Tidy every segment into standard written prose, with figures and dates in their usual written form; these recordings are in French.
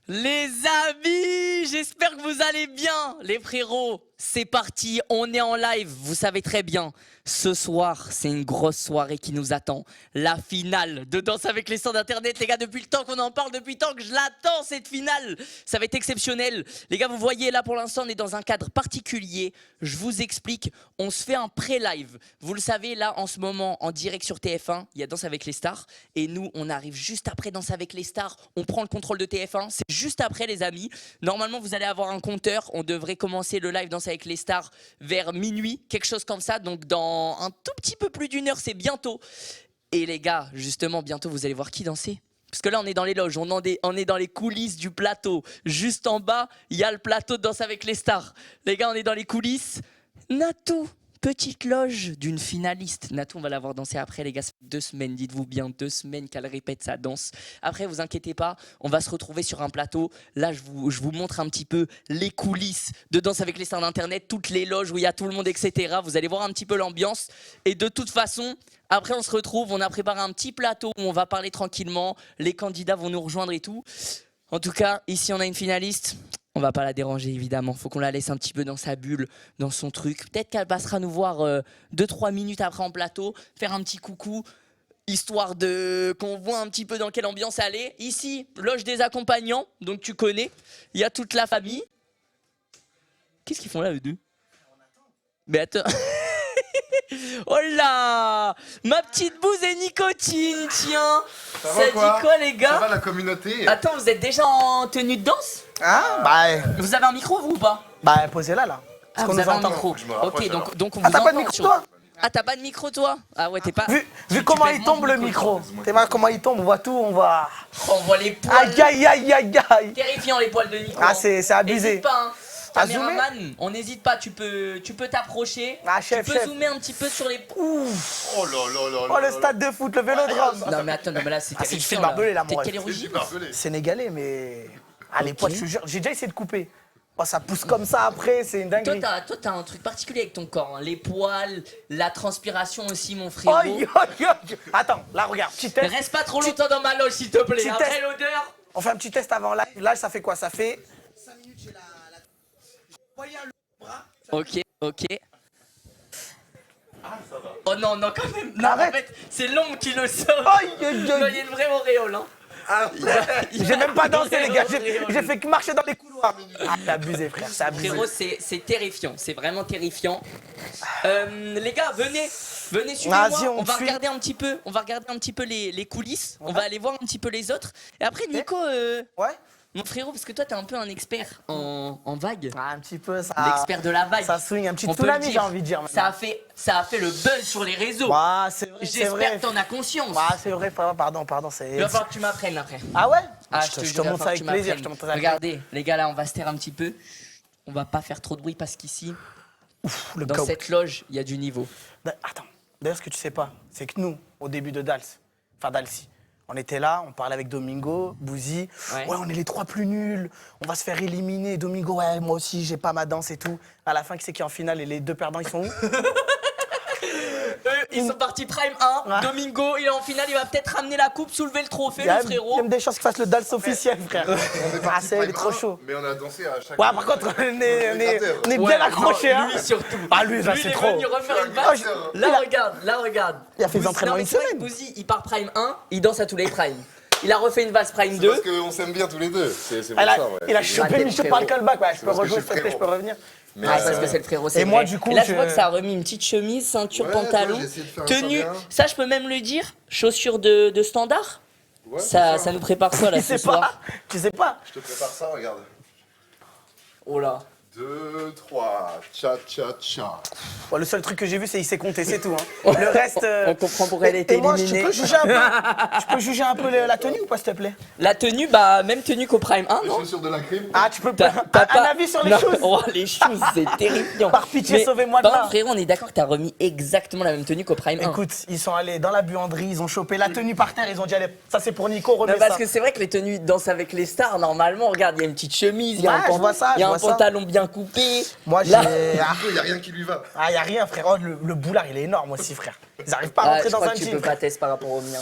Les amis, j'espère que vous allez bien. Les frérots, c'est parti, on est en live. Vous savez très bien, ce soir, c'est une grosse soirée qui nous attend. La finale de Danse avec les stars d'internet. Les gars, depuis le temps qu'on en parle, depuis le temps que je l'attends, cette finale. Ça va être exceptionnel. Les gars, vous voyez, là, pour l'instant, on est dans un cadre particulier. Je vous explique, on se fait un pré-live. Vous le savez, là, en ce moment, en direct sur TF1, il y a Danse avec les stars. Et nous, on arrive juste après Danse avec les stars. On prend le contrôle de TF1. C'est juste après, les amis. Normalement, vous allez avoir un compteur. On devrait commencer le live Danse avec les stars vers minuit, quelque chose comme ça. Donc, dans un tout petit peu plus d'une heure, c'est bientôt. Et les gars, justement, bientôt, vous allez voir qui danser. Parce que là, on est dans les loges, on est dans les coulisses du plateau. Juste en bas, il y a le plateau de Danse avec les stars. Les gars, on est dans les coulisses. Natou, petite loge d'une finaliste. Natou, on va la voir danser après, les gars. Ça fait 2 semaines, dites-vous bien, 2 semaines qu'elle répète sa danse. Après, vous inquiétez pas, on va se retrouver sur un plateau. Là, je vous montre un petit peu les coulisses de Danse avec les stars d'Internet, toutes les loges où il y a tout le monde, etc. Vous allez voir un petit peu l'ambiance. Et de toute façon, après, on se retrouve, on a préparé un petit plateau où on va parler tranquillement. Les candidats vont nous rejoindre et tout. En tout cas, ici, on a une finaliste. On va pas la déranger, évidemment. Faut qu'on la laisse un petit peu dans sa bulle, dans son truc. Peut-être qu'elle passera nous voir 2-3 minutes après en plateau, faire un petit coucou, histoire de qu'on voit un petit peu dans quelle ambiance elle est. Ici, loge des accompagnants, donc tu connais. Il y a toute la famille. Qu'est-ce qu'ils font là, eux deux? Mais attends. Oh là, ma petite bouse et nicotine, tiens. Ça dit quoi, les gars? Ça va, la communauté? Attends, vous êtes déjà en tenue de danse? Ah, bah. Vous avez un micro, vous, ou pas? Bah, posez-la là. Ah, vous avez un micro. Ok, donc on vous Ah, t'as pas de entend micro, sur- toi? Ah, t'as pas de micro, toi? Ah ouais, t'es pas... Vu comment pèses il moins tombe que le micro. T'es mal comment il tombe, on voit tout, on voit. On voit les poils. Aïe aïe aïe aïe aïe. Terrifiant, les poils de Nico. Ah, c'est abusé. N'hésite pas, hein. À Caméraman, on n'hésite pas, tu peux t'approcher. Ah, chef, tu peux chef. zoomer un petit peu sur les... Ouf. Oh là là là Oh, là le stade de foot, le vélodrome. Non mais attends, non, mais là c'est Ah, c'est terrifiant. du film barbelé, là, mon T'es de ref. quelle c'est origine? du barbelé. Sénégalais, mais. Ah, les Ok. potes, je te jure, j'ai déjà essayé de couper. Oh, ça pousse comme ça après, c'est une dinguerie. Toi, t'as un truc particulier avec ton corps, hein. Les poils, la transpiration aussi, mon frérot. Aïe aïe aïe. Attends, là, regarde, petit test. Reste pas trop longtemps dans ma loge, s'il te plaît. Petit Après test. l'odeur. On fait un petit test avant live. Là, ça fait quoi? Ça fait 5 minutes, j'ai la. Voyez le bras. Ok, ok. Oh non, non, quand même. Non, Arrête. en fait, c'est l'ombre qui le sauve. Aïe aïe Non, il y a aïe. une vraie auréole, hein. Ah, j'ai même pas dansé, les gars. J'ai fait que marcher dans les couloirs. Ah, t'es abusé, frère, c'est abusé. Frérot, c'est terrifiant, c'est vraiment terrifiant. Les gars, venez suivez-moi. Vas-y, on On va suit. regarder un petit peu les coulisses. On va aller voir un petit peu les autres. Et après, Nico, Ouais. mon frérot, parce que toi, t'es un peu un expert en vague. Ah, un petit peu, ça. L'expert de la vague. Ça swing, un petit On peut le tsunami, j'ai dire. envie de dire. Ça a fait le buzz sur les réseaux. Ah, c'est vrai, c'est J'espère vrai. que t'en as conscience. Ah, c'est vrai, pardon, c'est. Il va falloir que tu m'apprennes après. Ah ouais? Ah, je te jure, il va montre ça falloir avec que tu plaisir, m'apprennes. je te montre ça avec Regardez, les gars, là, on va se taire un petit peu. On va pas faire trop de bruit parce qu'ici, plaisir. Le dans goat. cette loge, il y a du niveau. Attends, d'ailleurs, ce que tu sais pas, c'est que nous, au début de Dalsi, on était là, on parlait avec Domingo, Bouzy. Ouais. Ouais, on est les 3 plus nuls, on va se faire éliminer. Domingo, ouais, moi aussi, j'ai pas ma danse et tout. À la fin, qui c'est qui est en finale et les 2 perdants, ils sont où? Eux, ils sont partis Prime 1. Ouais. Domingo, il est en finale, il va peut-être ramener la coupe, soulever le trophée, Il y a le frérot. même des chances qu'il fasse le Dals officiel, frère. Ah, c'est, il est trop chaud. Mais on a dansé à chaque. Ouais, par contre, on est Ouais, bien accroché, non, hein. lui surtout. Ah, lui, là, il c'est est trop. venu refaire une Ah, vague. Là, regarde. Il a fait des Bouzy- entraînements non, mais une c'est vrai que semaine. Bouzy, il part Prime 1, il danse à tous les Primes. Il a refait une valse Prime C'est parce 2. qu'on s'aime bien tous les deux. C'est pour Il a, ça, ouais. il a C'est- chopé Raté, Michel le par le frérot. callback, ouais. Je peux parce que rejouer, je s'il te suis plaît, je peux frérot. revenir. Mais Ah, c'est parce que c'est le frérot, c'est et moi, vrai. du coup, Et là, je je- vois que ça a remis une petite chemise, ceinture, Ouais, pantalon, toi, j'ai essayé de faire tenue. ça bien. Ça, je peux même le dire. Chaussures de standard. Ouais, Ça bien sûr. nous prépare quoi là Tu ce sais pas, soir? tu sais pas. Je te prépare ça, regarde. Oh là. 2, 3, tcha tcha tcha. Bon, le seul truc que j'ai vu, c'est il s'est compté, c'est tout. Hein. Le reste. On comprend pourquoi elle a été et moi, éliminée. tu peux juger un peu la tenue ou pas, s'il te plaît? La tenue, bah même tenue qu'au Prime 1, Les non? chaussures de la crime. Ah, tu peux T'as pas. Un pas- avis sur les Non, choses? Oh, les choses, c'est terrifiant. Par pitié, sauvez-moi de par là. contre, frérot, on est d'accord que t'as remis exactement la même tenue qu'au Prime 1. Écoute, ils sont allés dans la buanderie, ils ont chopé la tenue par terre, ils ont dit allez, ça c'est pour Nico, remets Non, parce ça. que c'est vrai que les tenues Danse avec les stars, normalement, regarde, il y a une petite chemise, il y a Ouais, un, je vois ça, il y a je un vois ça. pantalon bien coupé. Moi, Là- j'ai. Il n'y a rien qui lui va. Ah, y a rien, frère. Oh, le boulard, il est énorme aussi, frère. Ils arrivent pas à Ah, rentrer je dans crois un que tu jean. peux frère. pas tester par rapport au mien.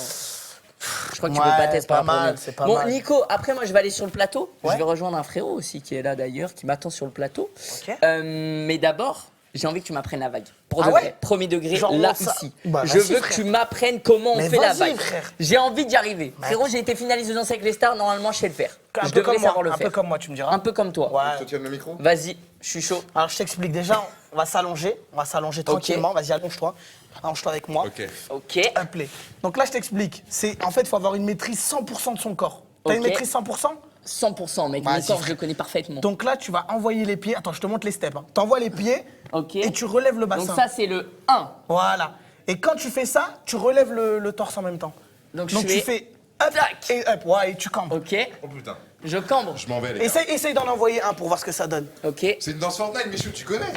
Je crois que tu Ouais, veux pas tester pas par rapport au mal, mien. c'est pas Bon, mal. Nico, après, moi, je vais aller sur le plateau. Ouais. Je vais rejoindre un frérot aussi qui est là d'ailleurs, qui m'attend sur le plateau. Ok. Mais d'abord, j'ai envie que tu m'apprennes la vague. Pour Ah de ouais vrai, premier degré, Genre, là, ça- ici. Bah, je vas-y, veux que frère. tu m'apprennes comment on Mais fait la vas-y, vague. frère. J'ai envie d'y arriver. Bah, Frérot, j'ai été finaliste de Danse avec les stars, normalement, je sais le faire. Un Je peu devrais comme moi, savoir le un faire. peu comme moi, tu me diras. Un peu comme toi. Je te Ouais. tiens le micro. Vas-y, je suis chaud. Alors je t'explique déjà, on va s'allonger tranquillement. Vas-y, allonge-toi. Allonge-toi avec moi. Ok. Ok. Un play. Donc là, je t'explique. En fait, il faut avoir une maîtrise 100% de son corps. T'as une Ok. maîtrise 100%? 100%, mec. Vas-y, Mon corps, frère. je le connais parfaitement. Donc là, tu vas envoyer les pieds. Attends, je te montre les steps. Hein. T'envoies les pieds Ok. et tu relèves le bassin. Donc ça, c'est le 1. Voilà. Et quand tu fais ça, tu relèves le torse en même temps. Donc, tu fais up Tac. et up. Ouais, et tu cambres. Ok. Oh putain, Je cambre. je m'en vais les gars. Essaye d'en envoyer un pour voir ce que ça donne. Ok. C'est une danse Fortnite, Michou, tu connais.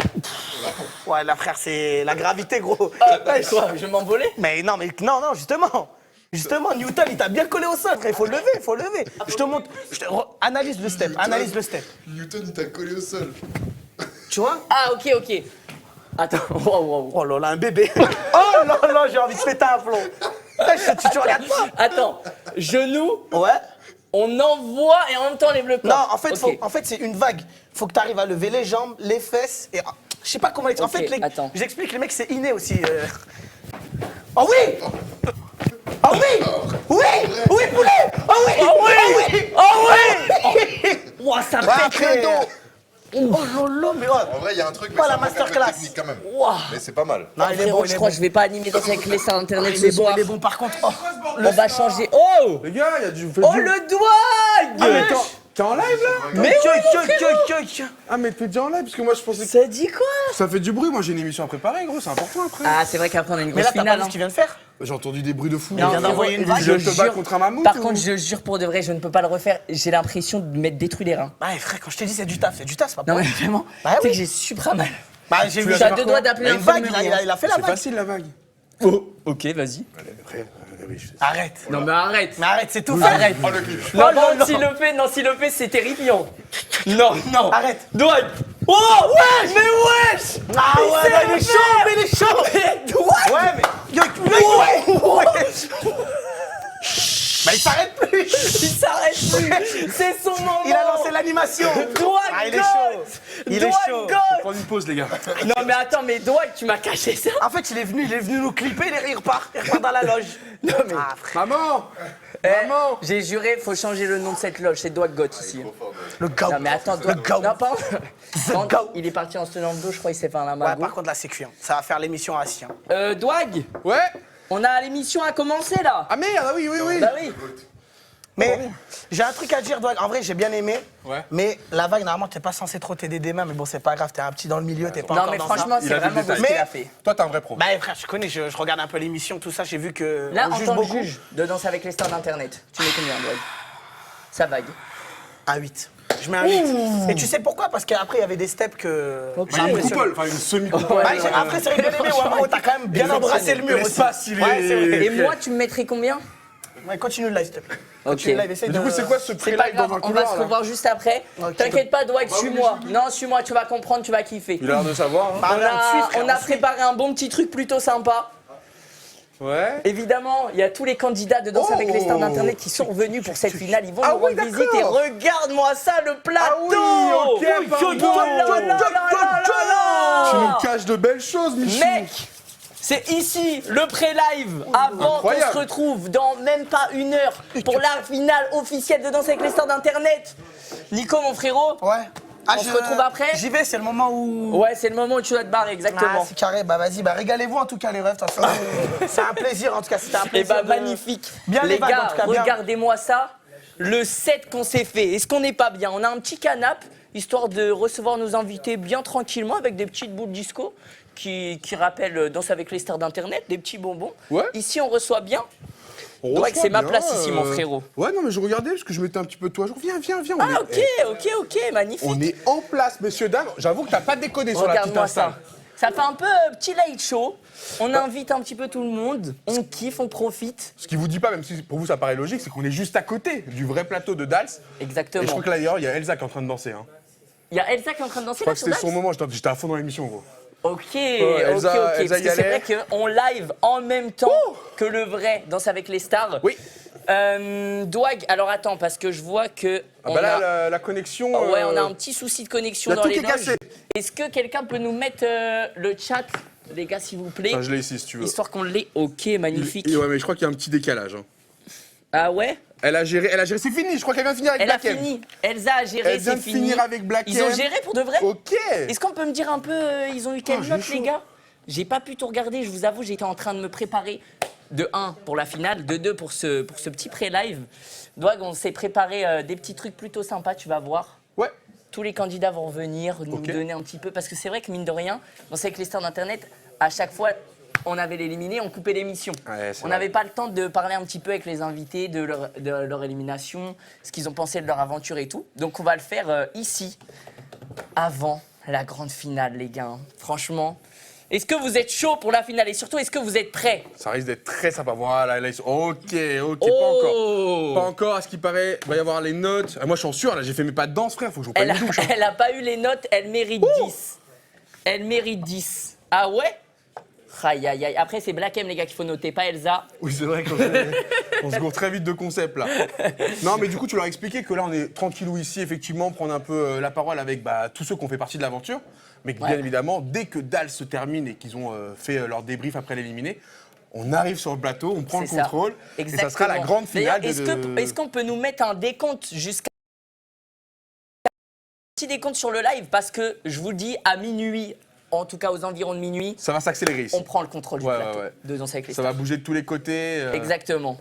Ouais, là, frère, c'est la gravité, gros. Ouais, quoi, je vais m'envoler. Mais non, justement. Justement, Newton, il t'a bien collé au sol, frère. Il faut le lever, il faut le lever. Je te montre. Analyse le step, analyse le step. Newton, il t'a collé au sol. Tu vois? Ah, ok, ok. Attends, wow, wow. Oh là là, un bébé. Oh là là, j'ai envie de péter un plomb. Tu regardes pas? Attends, genou, Ouais. on envoie et en même temps on lève le corps. Non, en fait, Ok. en fait c'est une vague. Faut que tu arrives à lever les jambes, les fesses et. Je sais pas comment en Ok, fait, attends. j'explique, les mecs, c'est inné aussi. Oh oui! Oh oui! Oui! Oui, poulet! Oh oui! Oh oui! Oh Oh oui! Ouah, ça Ouais, pète le après, dos. Oh lolo, mais oh. En vrai, il y a un truc, mais Pas ça la manque un peu de masterclass. technique quand même. Ouah. Mais c'est pas mal. Non, il est Frérot, bon, il je est crois bon. que je vais pas animer Danse avec les stars internet Il ce est bon, soir. il est bon. Par contre, oh, On va changer. Oh! Les gars, il y a du. Oh le doigt! Ah, mais t'es en live là? Mais Ah, mais t'es déjà en live parce que moi je pensais que ça dit quoi? ça fait du bruit. Moi j'ai une émission à préparer, gros, c'est important après. Ah, c'est vrai qu'après on a une Mais grosse là, t'as pas finale. vu hein. ce qu'il vient de faire? J'ai entendu des bruits de fou. Il vient d'envoyer une vague. Je te bats contre un mammouth. Par ou- contre, je jure pour de vrai, je ne peux pas le refaire. J'ai l'impression de m'être détruit les reins. Ouais, frère, quand je t'ai dit c'est du taf, c'est pas Non pour mais vraiment, Bah tu sais oui. que j'ai super mal. Bah, j'ai vu Je suis à deux doigts d'appeler une vague, il a fait la C'est vague. facile la vague. Oh, ok, vas-y. Allez, frère, oui, je sais. Arrête. Non mais arrête. Mais arrête, c'est tout. Arrête. Oh, le clip. Non, non, non, s'il le fait, non, s'il le fait, c'est terrifiant. Non, non. Arrête. Dwight. Oh, wesh. Mais wesh. Ah Mais ouais, c'est non, il est le chaud, mec. mais il est chaud. Mais Dwight. Ouais, mais. Bah, il s'arrête plus. Il s'arrête plus. C'est son moment. Il a lancé l'animation. Dwight Ah, il est Goat. chaud. Il est Dwight chaud. Goat. Prends une pause, les gars. Non mais attends, mais Dwight, tu m'as caché ça. En fait, il est venu nous clipper, il repart dans la loge. Non mais. Ah, frère. Maman! Eh, Maman! j'ai juré, faut changer le nom de cette loge. C'est Dwight Goat ici. Le gars. Non mais attends, Le Dwight. gars. Non pardon. Quand goat. il est parti en se tenant le dos, je crois qu'il s'est fait un Ouais, lamago. par contre, là, c'est cuit. Hein. Ça va faire l'émission assis. Hein. Dwight, Ouais! on a l'émission à commencer là. Ah merde, ah oui, oui, oui! Bah oui. Mais j'ai un truc à dire, Dwight. En vrai, j'ai bien aimé. Ouais. Mais la vague, normalement, t'es pas censé trop t'aider des mains. Mais bon, c'est pas grave, t'es un petit dans le milieu, t'es pas Non encore mais dans franchement, Il c'est a vu le vraiment beau ce détail. qu'il Mais- a fait. Toi, t'es un vrai pro. Bah, frère, je connais, je regarde un peu l'émission, tout ça, j'ai vu que. Là, on en juge tant que beaucoup. juge de Danse avec les stars d'internet, tu mets combien, Dwight? Ça vague. Un 8. Je mets un 8. Et tu sais pourquoi? Parce qu'après, il y avait des steps que. Ok. j'ai Une impressionné. coupole, enfin une semi-coupole. Ouais, Bah, après, c'est bien aimé, Wamaro, t'as quand même bien embrassé le mur aussi. L'espace, il est- Ouais, c'est vrai. Et moi, tu me mettrais combien? Ouais, continue le live, s'il te plaît. Ok. Continue le live, essaye Du de. coup, c'est quoi ce C'est pas pré-live grave, dans un on va se couloir là? revoir juste après. Ok. T'inquiète pas, Dwight, suis-moi. Non, suis-moi, tu vas comprendre, tu vas kiffer. Il a l'air de savoir. Hein. Bah, On là, on te suit, a, frère, on a on te suit. préparé un bon petit truc plutôt sympa. Ouais. Évidemment, il y a tous les candidats de Danse avec les stars d'internet qui sont venus pour cette finale. Ils vont Ah nous oui, rendre visite et d'accord. regarde-moi ça, le plateau. Ah oui, ok, pardon. Oh là là là là là Tu là. nous caches de belles choses, Michou. Mec, c'est ici le pré-live avant qu'on incroyable. se retrouve dans même pas une heure pour la finale officielle de Danse avec les stars d'internet. Nico, mon frérot. Ouais. Ah, On se retrouve après. J'y vais, c'est le moment où. Ouais, c'est le moment où tu dois te barrer, Ah, exactement. c'est carré, bah vas-y, bah régalez-vous en tout cas les rêves, de toute façon. C'est un plaisir en tout cas, c'était un Et plaisir. bah de- magnifique. Bien les les vagues, gars, en tout cas, bien. regardez-moi ça. Le set qu'on s'est fait. Est-ce qu'on n'est pas bien? On a un petit canapé, histoire de recevoir nos invités bien tranquillement avec des petites boules disco qui rappellent Danse avec les stars d'internet, des petits bonbons. Ouais. Ici on reçoit bien. On Ouais, reçoit c'est ma bien, place ici, mon frérot. Ouais, non, mais je regardais parce que je mettais un petit peu de toi. Viens, viens, viens. Ah ok, magnifique. On est en place, messieurs, dames. J'avoue que t'as pas déconné sur la petite Regarde-moi install. ça. Ça fait un peu petit light show. On invite un petit peu tout le monde. On kiffe, on profite. Ce qui vous dit pas, même si pour vous ça paraît logique, c'est qu'on est juste à côté du vrai plateau de Dals. Et je Exactement. crois que là, d'ailleurs, il y a Elsa qui est en train de danser. Hein. Il y a Elsa qui est en train de danser Je crois là que sur c'était son Dax. moment, j'étais à fond dans l'émission, gros. Ok, Elsa- ok. Elsa Parce y que c'est allait. vrai qu'on live en même temps que le vrai Danse avec les stars. Oui. Dwag, alors attends, parce que je vois que. Ah bah là, la connexion. Oh, ouais, on a un petit souci de connexion là, dans tout les est cassé. loges. Est-ce que quelqu'un peut nous mettre le chat, les gars, s'il vous plaît? Enfin, je l'ai ici si tu veux. Histoire qu'on l'ait. Ok, magnifique. Ouais, mais je crois qu'il y a un petit décalage. Hein. Ah ouais? Elle a géré, c'est fini. Je crois qu'elle vient de finir avec Elle a Black M. fini. Elsa a géré, Elle vient c'est de fini. finir avec Black Ils ont M. géré pour de vrai? Ok. Est-ce qu'on peut me dire un peu, ils ont eu quelle j'ai note, chaud. les gars? J'ai pas pu tout regarder, je vous avoue, j'étais en train de me préparer. De 1 pour la finale, de 2 pour ce petit pré-live. Dwag, on s'est préparé des petits trucs plutôt sympas, tu vas voir. Ouais. Tous les candidats vont revenir, nous donner un petit peu. Parce que c'est vrai que, mine de rien, on sait que les stars d'Internet, à chaque fois, on avait l'éliminé, on coupait l'émission. Ouais, c'est on vrai. n'avait pas le temps de parler un petit peu avec les invités de leur élimination, ce qu'ils ont pensé de leur aventure et tout. Donc on va le faire ici, avant la grande finale, les gars. Franchement, est-ce que vous êtes chaud pour la finale? Et surtout, est-ce que vous êtes prêts? Ça risque d'être très sympa. Voilà, là, ok, Oh. pas encore. Pas encore, à ce qui paraît. Il va y avoir les notes. Ah, moi, je suis en sueur, là, j'ai fait mes pas de danse, frère. Faut que je reprenne Elle une douche. Hein. elle a pas eu les notes, elle mérite 10. Elle mérite 10. Ah ouais? Aïe, aïe, aïe. Après, c'est Black M, les gars, qu'il faut noter, pas Elsa. Oui, c'est vrai qu'on on se gourre très vite de concept, là. Non, mais du coup, tu leur as expliqué que là, on est tranquillou ici, effectivement, prendre un peu la parole avec tous ceux qui ont fait partie de l'aventure. Mais que, bien évidemment, dès que Dals se termine et qu'ils ont fait leur débrief après l'éliminer, on arrive sur le plateau, on prend le C'est ça. contrôle. Exactement. Et ça sera la grande finale. D'ailleurs, est-ce qu'on peut nous mettre un décompte jusqu'à. Un petit décompte sur le live, parce que je vous dis, à minuit, en tout cas aux environs de minuit, Ça va s'accélérer ici. on prend le contrôle du plateau de Danser avec les Ça stars. va bouger de tous les côtés. Exactement.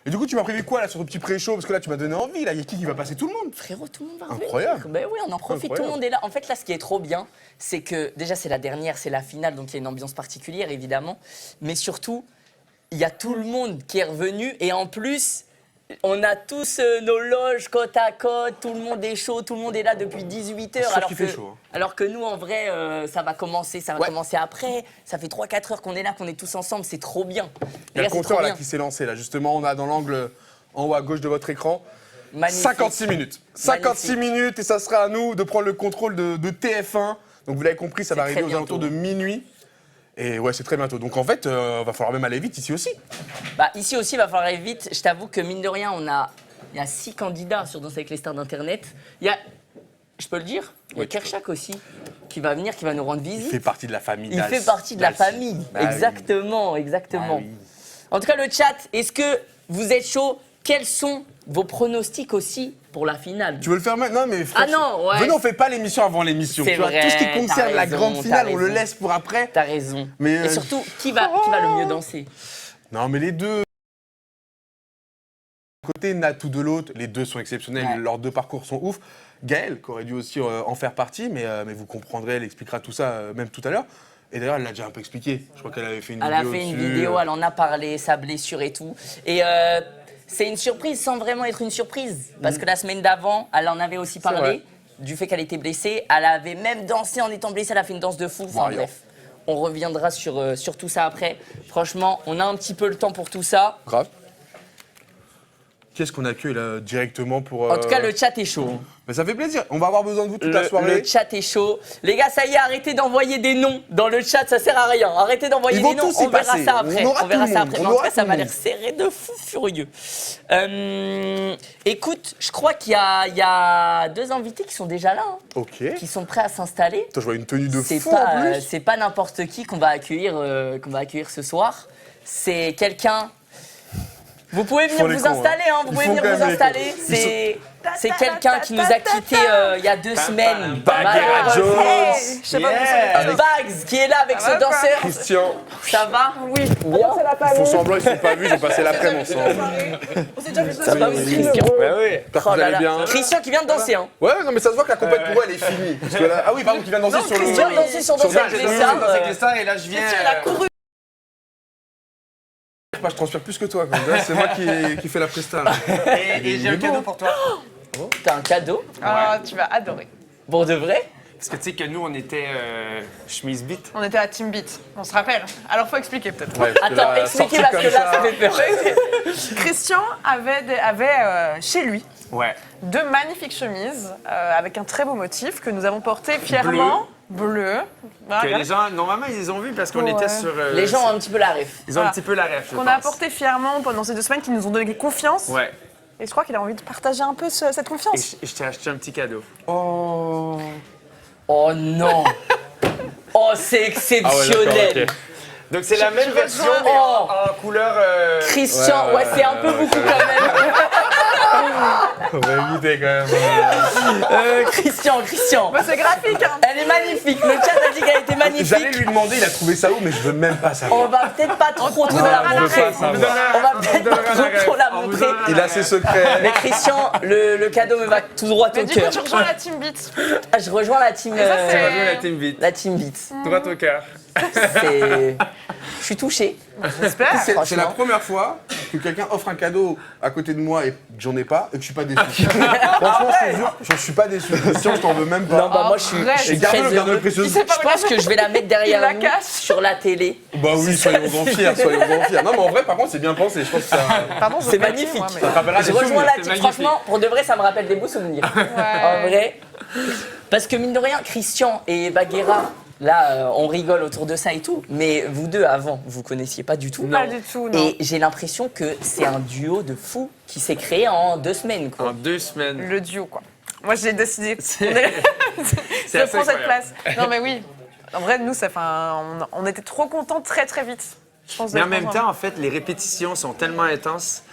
Et du coup, tu m'as prévu quoi là sur ce petit pré-show? Parce que là, tu m'as donné envie. Là, il y a qui va passer tout le monde? Frérot, tout le monde va revenir. Incroyable. Ben oui, on en profite, Incroyable. tout le monde est là. En fait, là, ce qui est trop bien, c'est que déjà, c'est la dernière, c'est la finale, donc il y a une ambiance particulière, évidemment. Mais surtout, il y a tout le monde qui est revenu. Et en plus, on a tous nos loges côte à côte, tout le monde est chaud, tout le monde est là depuis 18h. Sûr qu'il fait chaud, hein. Alors que nous, en vrai, ça va commencer après. Ça fait 3-4 heures qu'on est là, qu'on est tous ensemble, c'est trop bien. Il y a Les le gars, c'est compteur trop là bien. qui s'est lancé là. Justement, on a dans l'angle en haut à gauche de votre écran Magnifique. 56 minutes. 56 minutes et ça sera à nous de prendre le contrôle de TF1. Donc vous l'avez compris, ça va C'est arriver très aux alentours de bientôt. minuit. Et ouais, c'est très bientôt. Donc en fait, va falloir même aller vite ici aussi. Bah, ici aussi, il va falloir aller vite. Je t'avoue que mine de rien, il y a 6 candidats sur Danser avec les stars d'Internet. Il y a, je peux le dire, il y a Oui, tu Kershak aussi qui va venir, qui va nous rendre Il visite. fait partie de la famille. Il Dals. fait partie de la Dals. famille. Bah oui. Exactement, exactement. Ah oui. En tout cas, le chat, est-ce que vous êtes chaud? Quels sont vos pronostics aussi pour la finale? Tu veux le faire maintenant? Non, mais Ah non, ouais. Venez, on fait pas l'émission avant l'émission. C'est Tu vois, vrai, tout ce qui t'as concerne la raison, grande t'as finale, on le raison. laisse pour après. T'as raison. Mais, Et surtout, qui va le mieux danser? Non, mais les deux. D'un côté, Natou de l'autre, les deux sont exceptionnels, Ouais. leurs deux parcours sont ouf. Gaëlle, qui aurait dû aussi en faire partie, mais vous comprendrez, elle expliquera tout ça même tout à l'heure. Et d'ailleurs, elle l'a déjà un peu expliqué. Je crois qu'elle avait fait une Elle a vidéo fait une dessus. vidéo, elle en a parlé, sa blessure et tout. Et c'est une surprise sans vraiment être une surprise. Parce que la semaine d'avant, elle en avait aussi vrai. parlé du fait qu'elle était blessée. Elle avait même dansé en étant blessée, elle a fait une danse de fou. Enfin Variant. bref, on reviendra sur tout ça après. Franchement, on a un petit peu le temps pour tout ça. Grave. Qu'est-ce qu'on accueille là directement pour. En tout cas, le chat est chaud. Mais ça fait plaisir. On va avoir besoin de vous toute la soirée. Le chat est chaud. Les gars, ça y est, arrêtez d'envoyer des noms dans le chat, ça sert à rien. Arrêtez d'envoyer Ils vont des noms, tous y on verra passer. ça après. On aura verra tout le ça monde. après. On Mais en tout aura cas, ça tout m'a le l'air monde. serré de fou furieux. Écoute, je crois qu'il y a 2 invités qui sont déjà là, hein, Ok. qui sont prêts à s'installer. Toi, je vois une tenue de C'est fou en pas, plus. c'est pas n'importe qui qu'on va accueillir ce soir. C'est quelqu'un. Vous pouvez venir font les vous cons, installer, hein. Vous Ils pouvez font venir quand vous même les installer. cons. C'est quelqu'un qui nous a quittés il y a 2 semaines. Bagheera Jones. Malheureusement. Je sais pas où Avec Bags qui est là avec ce va, quoi. danseur. Christian, Ça va? Oui. ils font semblant, ils sont pas vus, ils ont passé l'après-midi ensemble. Ça va, oui, Christian? Bah oui. J'espère que Oh vous là allez là. bien. Christian qui vient de danser, hein. Ouais, non, mais ça se voit que la compète pour elle est finie. Parce que là... Ah oui, pardon, qui vient de danser sur le. Christian dansait sur Danser avec les stars. et là je viens. Je transpire plus que toi. Quand même. C'est moi qui fais la presta. Là. Et j'ai un cadeau pour toi. T'as un cadeau? Ah, tu vas adorer. Pour de vrai? Parce que tu sais que nous on était chemise bite. On était à Team Beat, on se rappelle. Alors faut expliquer peut-être. Ouais, parce que Attends, là, expliquez sorti parce que comme là, ça fait peur. Christian avait chez lui Ouais. 2 magnifiques chemises avec un très beau motif que nous avons porté fièrement. Bleu. Voilà, Que regarde. les gens, normalement, ils les ont vus parce qu'on Ouais. était sur. Les gens ont un petit peu la ref. Ils ont Voilà. un petit peu la ref. je Qu'on pense. a apporté fièrement pendant ces 2 semaines, qui nous ont donné confiance. Ouais. Et je crois qu'il a envie de partager un peu cette Et confiance. je t'ai acheté un petit cadeau. Oh. Oh non. Oh, c'est exceptionnel. Donc c'est la même je version rejoins- mais Oh. en couleur. Christian, ouais, c'est un peu beaucoup quand même. On va éviter quand même. Christian. Bah, c'est graphique, hein. Elle est magnifique. Le chat a dit qu'elle était magnifique. J'allais lui demander, il a trouvé ça où, mais je veux même pas On savoir. va peut-être pas trop la donnera la montrer. ref. On va peut-être pas trop la montrer. Il a ses secrets. Mais Christian, le cadeau me va tout droit Mais au du coup, cœur. tu rejoins la Team Beat. Ah, je rejoins la team. ça, c'est- On va jouer la Team Beat. La team Beat. Droit au cœur. C'est. Je suis touché. J'espère. C'est la Franchement. première fois que quelqu'un offre un cadeau à côté de moi et que j'en ai pas et que je suis pas déçu. Franchement, je te jure, je suis pas déçu. Christian, je t'en veux même pas. Non, bah moi je suis Arrête. très Garde-le, garde-le heureux. précieuse. Il sait pas Je pense que je vais la mettre derrière Il la nous, cache. sur la télé. Bah oui, soyons-en fiers, soyons-en fiers. Non, mais en vrai, par contre, c'est bien pensé. Je pense que ça. Pardon, je C'est veux pas magnifique. dire, moi, Ça mais- te rappellera Je des rejoins souvenirs. la c'est team. magnifique. Franchement, pour de vrai, ça me rappelle des beaux souvenirs. En vrai. Parce que mine de rien, Christian et Baguera, là, on rigole autour de ça et tout. Mais vous deux, avant, vous connaissiez pas du tout. Pas du tout, non. Et j'ai l'impression que c'est un duo de fous qui s'est créé en 2 semaines, quoi. En 2 semaines. Le duo, quoi. Moi, j'ai décidé. C'est Je assez prends cette incroyable. place. Non, mais oui. En vrai, nous, on était trop contents très, très vite. Je pense Mais en d'être même ensemble. temps, en fait, les répétitions sont tellement intenses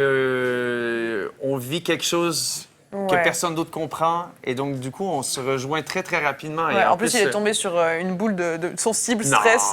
que on vit quelque chose que Ouais. personne d'autre comprend. Et donc, du coup, on se rejoint très, très rapidement. Ouais, et en plus, il est tombé sur une boule de son cible Non. stress.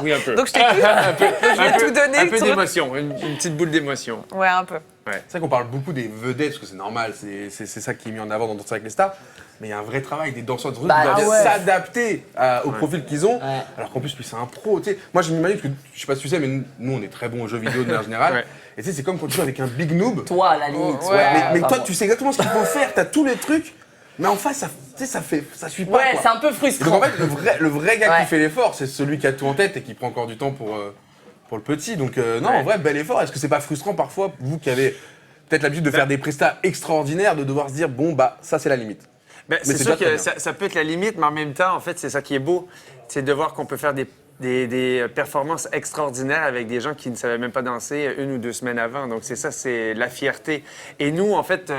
Oui, un peu. Donc, je t'ai tout, je vais tout donner. Un peu tout- d'émotion, une petite boule d'émotion. Ouais, un peu. C'est vrai qu'on parle beaucoup des vedettes, parce que c'est normal, c'est ça qui est mis en avant dans Danser avec les stars. Mais il y a un vrai travail des danseurs qui Bah, doivent ouais. s'adapter au profil qu'ils ont. Ouais. Alors qu'en plus, lui, c'est un pro. Tu sais, moi, je m'imagine, parce que je sais pas si tu sais, mais nous, on est très bons aux jeux vidéo de manière générale. Ouais. Et tu sais, c'est comme quand tu joues avec un big noob. Toi, à la limite. Ouais. Mais enfin, toi, bon. tu sais exactement ce qu'il faut faire, t'as tous les trucs. Mais en face, ça, tu sais, ça suit pas. Ouais, quoi. c'est un peu Et donc frustrant. en fait, le vrai gars Ouais. qui fait l'effort, c'est celui qui a tout en tête et qui prend encore du temps pour le petit. Donc non, en vrai, bel effort. Est-ce que c'est pas frustrant parfois, vous qui avez peut-être l'habitude de faire des prestats extraordinaires, de devoir se dire, bon, bah, ça, c'est la limite. Ben, Mais c'est c'est sûr déjà que très bien. ça peut être la limite, mais en même temps, en fait, c'est ça qui est beau. C'est de voir qu'on peut faire des performances extraordinaires avec des gens qui ne savaient même pas danser 1 ou 2 semaines avant. Donc, c'est ça, c'est la fierté. Et nous, en fait,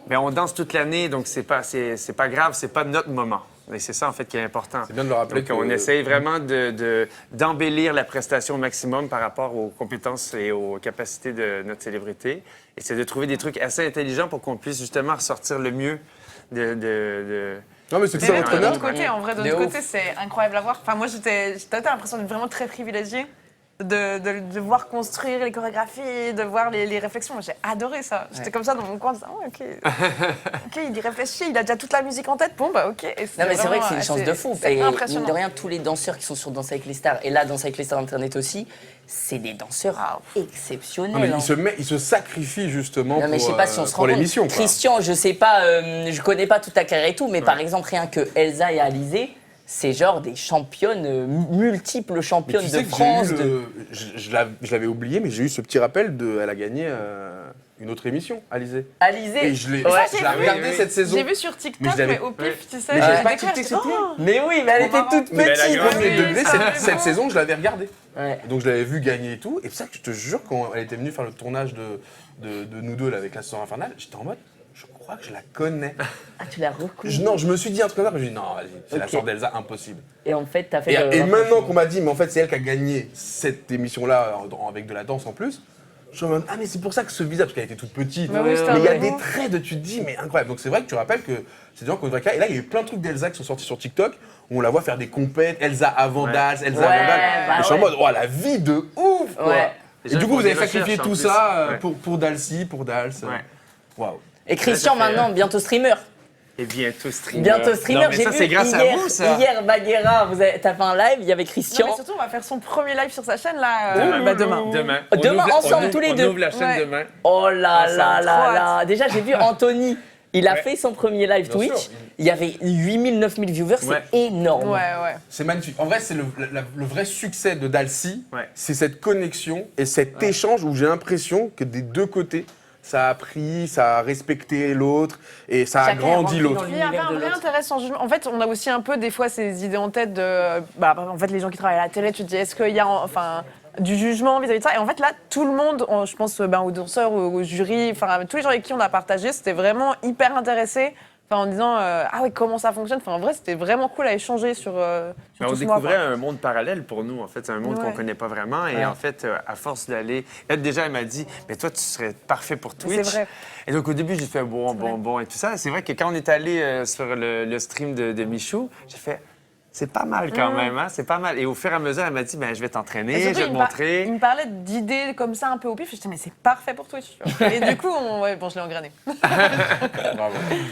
ben, on danse toute l'année, donc c'est pas grave, c'est pas notre moment. Et c'est ça, en fait, qui est important. C'est bien de le rappeler Donc, on que- essaye vraiment d'embellir la prestation au maximum par rapport aux compétences et aux capacités de notre célébrité. Et c'est de trouver des trucs assez intelligents pour qu'on puisse justement ressortir le mieux de... Non, mais c'est tout Mais ça même votre de honneur. l'autre côté, en vrai, de De l'autre ouf. côté, c'est incroyable à voir. Enfin, moi, j'ai l'impression d'être vraiment très privilégiée de voir construire les chorégraphies, de voir les réflexions. Moi, j'ai adoré ça. J'étais comme ça dans mon coin, en disant, oh, ok, ok, il y réfléchit, il a déjà toute la musique en tête. Bon, bah, ok. Et Non mais c'est vrai que c'est une chance assez- de fou. C'est Et mine impressionnant. de rien, tous les danseurs qui sont sur Danse avec les stars, et là Danse avec les stars Internet aussi, c'est des danseurs exceptionnels. Non, mais hein. il se sacrifie justement Non mais je sais pas si on se rend pour compte. l'émission. quoi. Christian, je sais pas, je connais pas toute ta carrière et tout, mais par exemple rien que Elsa et Alizé, c'est genre des championnes, multiples Mais championnes tu sais de que j'ai France. eu je l'avais oublié, mais j'ai eu ce petit rappel elle a gagné une autre émission, Alizé. Alizé. Et je l'ai Ouais. je l'ai regardé oui. cette saison. J'ai vu sur TikTok, Mais je l'avais- mais au pif, tu sais. Mais j'ai j'avais pas découvert, tilté que j'étais, c'était. oh, Mais oui, mais elle était toute Mais elle a petite. grandi. Premier degré, ça va cette bien. saison, je l'avais regardée. Ouais. Donc je l'avais vu gagner et tout. Et c'est ça que je te jure, quand elle était venue faire le tournage de nous deux là, avec la sœur infernale, j'étais en mode, je crois que je la connais. Ah, tu l'as reconnue. Non, je me suis dit un truc comme ça, mais je me suis dit, non, vas-y, c'est la Ok. sœur d'Elsa, impossible. Et en fait, t'as fait. Et maintenant qu'on m'a dit, mais en fait, c'est elle qui a gagné cette émission-là avec de la danse en plus, je suis en mode, ah, mais c'est pour ça que ce visage, parce qu'elle était toute petite, Bah oui, c'était un mais il y a vrai des beau. traits de, tu te dis, mais incroyable. Donc c'est vrai que tu rappelles que c'est des gens qui ont une vraie carrière. Et là, il y a eu plein de trucs d'Elsa qui sont sortis sur TikTok, où on la voit faire des compètes, Elsa avant Ouais. Dals, Elsa Ouais, avant Dals. bah Et je suis en ouais. mode, oh, la vie de ouf, quoi. Ouais. Et Les gens du coup, font vous des avez sacrifié recherches, en tout plus. ça Ouais. pour Dalcy, pour Dals. Ouais. Waouh. Et Christian, Ouais, ça fait- maintenant, bientôt streamer. Et bientôt streamer. Bientôt streamer. Non, mais J'ai ça, vu c'est grâce hier, à vous, ça. Hier, Baguera, t'as fait un live, il y avait Non, Christian. mais surtout, on va faire son premier live sur sa chaîne là, Demain. demain. Demain. Demain, On ensemble, ouvre- tous les on deux. ouvre la chaîne Ouais. demain. Oh là Oh, ça là a là trop là. Déjà, j'ai vu Anthony. Il a Ouais. fait son premier live Bien Twitch. sûr. Il y avait 8000, 9000 viewers. Ouais. C'est énorme. Ouais, ouais. C'est magnifique. En vrai, c'est le vrai succès de Dalcy, Ouais. c'est cette connexion et cet échange où j'ai l'impression que des deux côtés, ça a appris, ça a respecté l'autre et ça a Chacun est grandi rentré l'autre. dans Il y a l'univers un de vrai l'autre. intéressant jugement. En fait, on a aussi un peu des fois ces idées en tête de. En fait, les gens qui travaillent à la télé, tu te dis, est-ce qu'il y a enfin, du jugement vis-à-vis de ça? Et en fait, là, tout le monde, je pense aux danseurs, au jury, enfin, tous les gens avec qui on a partagé, c'était vraiment hyper intéressé. Enfin, en disant, ah oui, comment ça fonctionne? Enfin, en vrai, c'était vraiment cool à échanger sur Mais on tout ce mois, découvrait quoi. un monde parallèle pour nous, en fait. C'est un monde qu'on Ouais. ne connaît pas vraiment. Et Ouais. en fait, à force d'aller... Elle, déjà, elle m'a dit, mais toi, tu serais parfait pour Twitch. C'est vrai. Et donc, au début, j'ai fait bon et tout ça. C'est vrai que quand on est allé sur le stream de Michou, j'ai fait, c'est pas mal quand même, hein? C'est pas mal. Et au fur et à mesure, elle m'a dit, ben, je vais Et t'entraîner, surtout, je vais te montrer. il me parlait d'idées comme ça un peu au pif. Je disais, mais c'est parfait pour Twitch. tu vois. Et du coup, je l'ai engrané.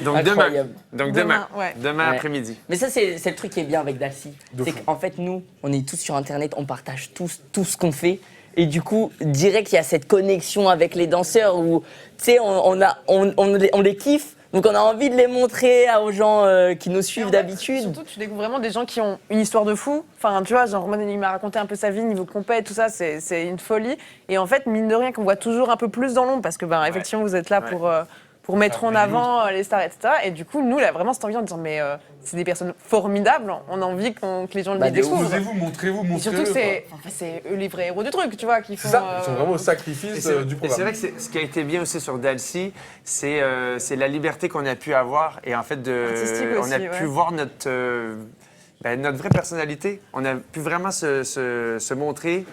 Donc, Incroyable. demain Ouais. demain Ouais. après-midi. Mais ça, c'est le truc qui est bien avec Dalcy. C'est qu'en fait, nous, on est tous sur Internet, on partage tous tout ce qu'on fait. Et du coup, direct, il y a cette connexion avec les danseurs où, tu sais, on les kiffe. Donc, on a envie de les montrer aux gens qui nous Et suivent en fait, d'habitude. Surtout, tu découvres vraiment des gens qui ont une histoire de fou. Enfin, tu vois, genre, Roman, il m'a raconté un peu sa vie, niveau compète, tout ça, c'est une folie. Et en fait, mine de rien, qu'on voit toujours un peu plus dans l'ombre, parce que, effectivement, vous êtes là pour mettre en avant les stars, etc. Et du coup, nous, là, vraiment, cette envie en disant, mais c'est des personnes formidables, on a envie que les gens les Bah, de ouf. découvrent. Osez-vous, montrez-vous, Et surtout, montrez-le. c'est eux les vrais héros du truc, tu vois, qui font. C'est ça, ils sont vraiment au Et sacrifice c'est du et programme. c'est vrai que ce qui a été bien aussi sur Dalcy, c'est la liberté qu'on a pu avoir et en fait, Artistique on a aussi, pu ouais. voir notre vraie personnalité. On a pu vraiment se montrer.